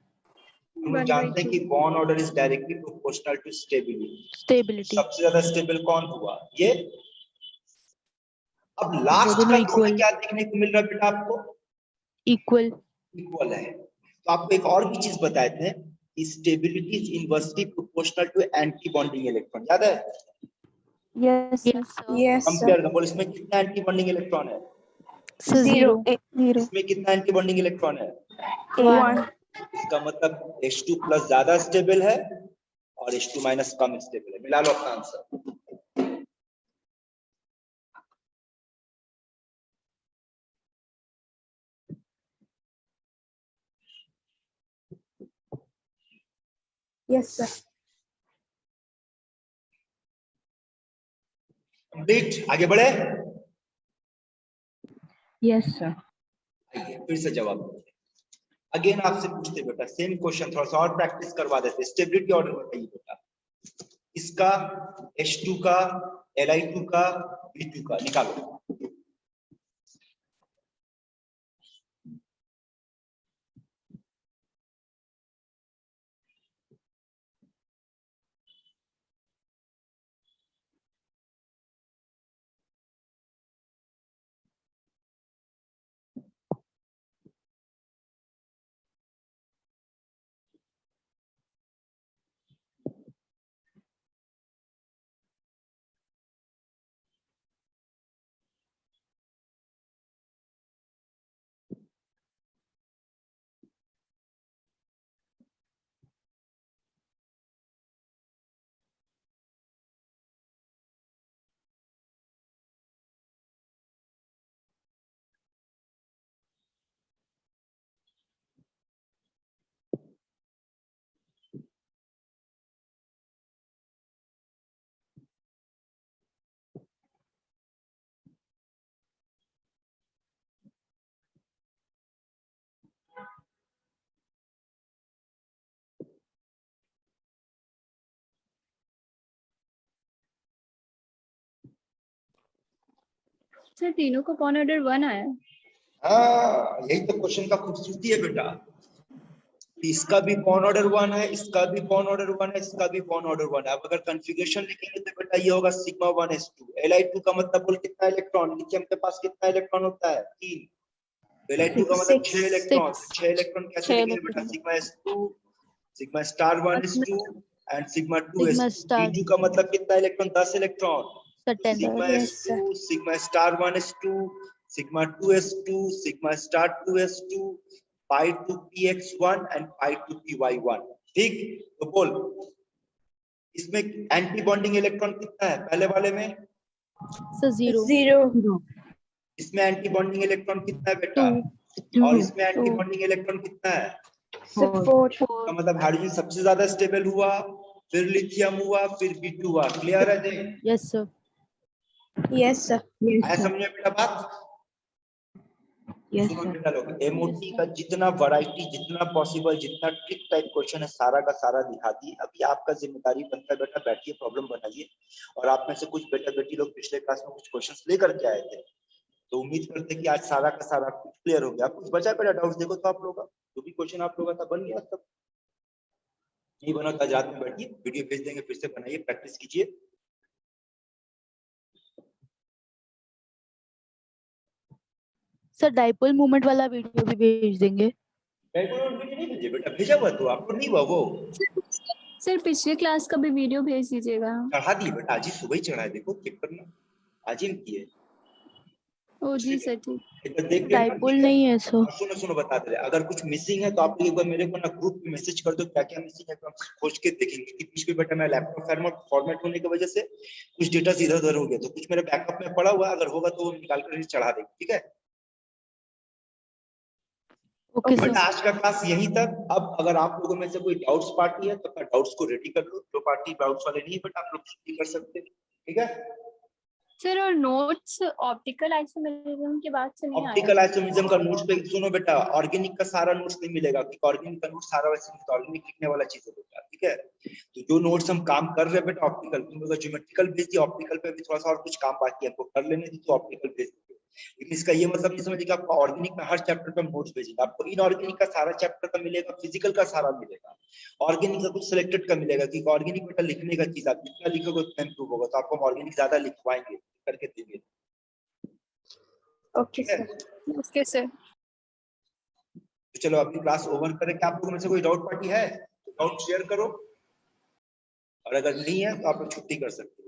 हम लोग जानते हैं कि bond order is directly proportional to stability. सबसे ज्यादा स्टेबल कौन हुआ? ये। अब लास्ट का दो में क्या देखने को मिल रहा है बेटा आपको? इक्वल है। तो आपको एक और भी चीज बताए थे, stability is inversely proportional to anti bonding electron, याद है? यस यस कंपेयर द, बोल इसमें कितना एंटी बॉन्डिंग इलेक्ट्रॉन है? 0 इसमें कितना एंटी बॉन्डिंग इलेक्ट्रॉन है? 1 इसका मतलब H2 प्लस ज्यादा स्टेबल है और H2 माइनस कम स्टेबल है। मिला लो अपना आंसर। यस सर कंप्लीट, आगे बढ़े। Yes sir. आइए फिर से जवाब दीजिए। अगेन आपसे पूछते बेटा सेम क्वेश्चन, थोड़ा सा और प्रैक्टिस करवा देते। स्टेबिलिटी ऑर्डर बताइए बेटा, इसका H2 का, Li2 का, V2 का निकालो। सर तीनों का बॉन्ड ऑर्डर 1 आया। हाँ, यही तो क्वेश्चन का खूबसूरती है बेटा। इसका भी बॉन्ड ऑर्डर 1 है, इसका भी बॉन्ड ऑर्डर 1 है, इसका भी बॉन्ड ऑर्डर 1 है। अब अगर कॉन्फ़िगरेशन लिखेंगे तो बेटा ये होगा सिग्मा 1s2। Li2 का मतलब बोल कितना इलेक्ट्रॉन, लिथियम के पास कितना इलेक्ट्रॉन होता है 3। Li2 का मतलब 6 इलेक्ट्रॉन। 6 इलेक्ट्रॉन कैसे लिखेंगे बेटा, sigma s2 sigma star 1s2 and sigma 2s2। T2 का मतलब कितना electron, 10 electron. Sigma s2 sigma star 1s2 sigma 2s2 sigma star 2s2 pi to px1 and pi to py1। ठीक, तो बोल इसमें एंटी बॉन्डिंग इलेक्ट्रॉन कितना है पहले वाले में, सर 0 0 इसमें एंटी बॉन्डिंग इलेक्ट्रॉन कितना है बेटा, और इसमें एंटी बॉन्डिंग इलेक्ट्रॉन कितना है, 4 का मतलब हाइड्रोजन सबसे ज्यादा स्टेबल हुआ, फिर लिथियम हुआ, फिर B2 हुआ। क्लियर है जी? Yes sir. yes sir आया समझ में बेटा बात? यस सुनो सर। बेटा लोग, MOT का जितना वैरायटी, जितना पॉसिबल, जितना ट्रिक टाइप क्वेश्चन है सारा का सारा दिखा दिए। अभी आपका जिम्मेदारी बनता है बेटा बैठिए प्रॉब्लम बनाइए। और आप में से कुछ बेटा बेटी लोग पिछले क्लास में कुछ क्वेश्चंस लेकर के आए थे, तो उम्मीद करते हैं कि आज सारा का सारा कुछ क्लियर हो गया। कुछ बचा बेटा डाउट्स देखो तो आप लोगों का जो भी क्वेश्चन आप लोगों का था बन गया सब, नहीं बना तो आज रात में बैठिए वीडियो भेज देंगे, फिर से बनाइए, प्रैक्टिस कीजिए। सर डाइपोल मूवमेंट वाला वीडियो भी भेज देंगे। नहीं भेजे बेटा, भेजा हुआ तो आपको नहीं हुआ वो, सर पिछले क्लास का भी वीडियो भेज दीजिएगा। चढ़ा दिए बेटा, आज ही सुबह ही चढ़ा है, देखो चेक करना, आज ही किए। ओ जी सर ठीक। एक बार देख लेना, डाइपोल ठीक है? नहीं है सर। और सुनो सुनो बता दे, अगर कुछ मिसिंग है तो आप लोग एक बार मेरे को ना ग्रुप में मैसेज कर दो क्या क्या मिसिंग है, तो हम खोज के देखेंगे। कि बीच में बेटा मैं लैपटॉप फॉर्मेट होने की वजह से कुछ डेटा इधर उधर हो गया, तो कुछ मेरे बैकअप में पड़ा हुआ है, अगर होगा तो वो निकाल कर चढ़ा देंगे, ठीक है? ओके तो सर। बेटा आज का क्लास यहीं तक। अब अगर आप लोगों में से कोई डाउट्स पार्टी है तो अपना डाउट्स को रेडी कर लो। जो पार्टी डाउट्स वाले नहीं है बेटा आप लोग छुट्टी कर सकते हैं, ठीक है? सर और नोट्स ऑप्टिकल आइसोमेरिज्म के बाद से नहीं आया। ऑप्टिकल आइसोमेरिज्म का नोट्स पे सुनो बेटा, ऑर्गेनिक का सारा नोट्स नहीं मिलेगा, क्योंकि ऑर्गेनिक का नोट्स सारा वैसे नहीं, ऑर्गेनिक लिखने वाला चीज है बेटा, ठीक है? तो जो नोट्स हम काम कर रहे हैं बेटा ऑप्टिकल, तुम लोग ज्योमेट्रिकल भेज दिया, ऑप्टिकल पे भी थोड़ा सा और कुछ काम बाकी है, हमको कर लेने दी तो ऑप्टिकल भेज दिए। लेकिन इसका ये मतलब नहीं समझिए कि आपको ऑर्गेनिक में हर चैप्टर पे हम नोट्स भेजेंगे, आपको इनऑर्गेनिक का सारा चैप्टर का मिलेगा, फिजिकल का सारा मिलेगा, ऑर्गेनिक का कुछ सिलेक्टेड का मिलेगा, क्योंकि ऑर्गेनिक बेटा लिखने का चीज आप जितना लिखोगे उतना इंप्रूव होगा, तो आपको हम ऑर्गेनिक ज्यादा लिखवाएंगे, करके देंगे। okay sir okay sir. तो चलो अपनी क्लास ओवर करें। क्या आप लोगों में से कोई डाउट पार्टी है तो डाउट शेयर करो, और अगर नहीं है तो आप लोग छुट्टी कर सकते हो।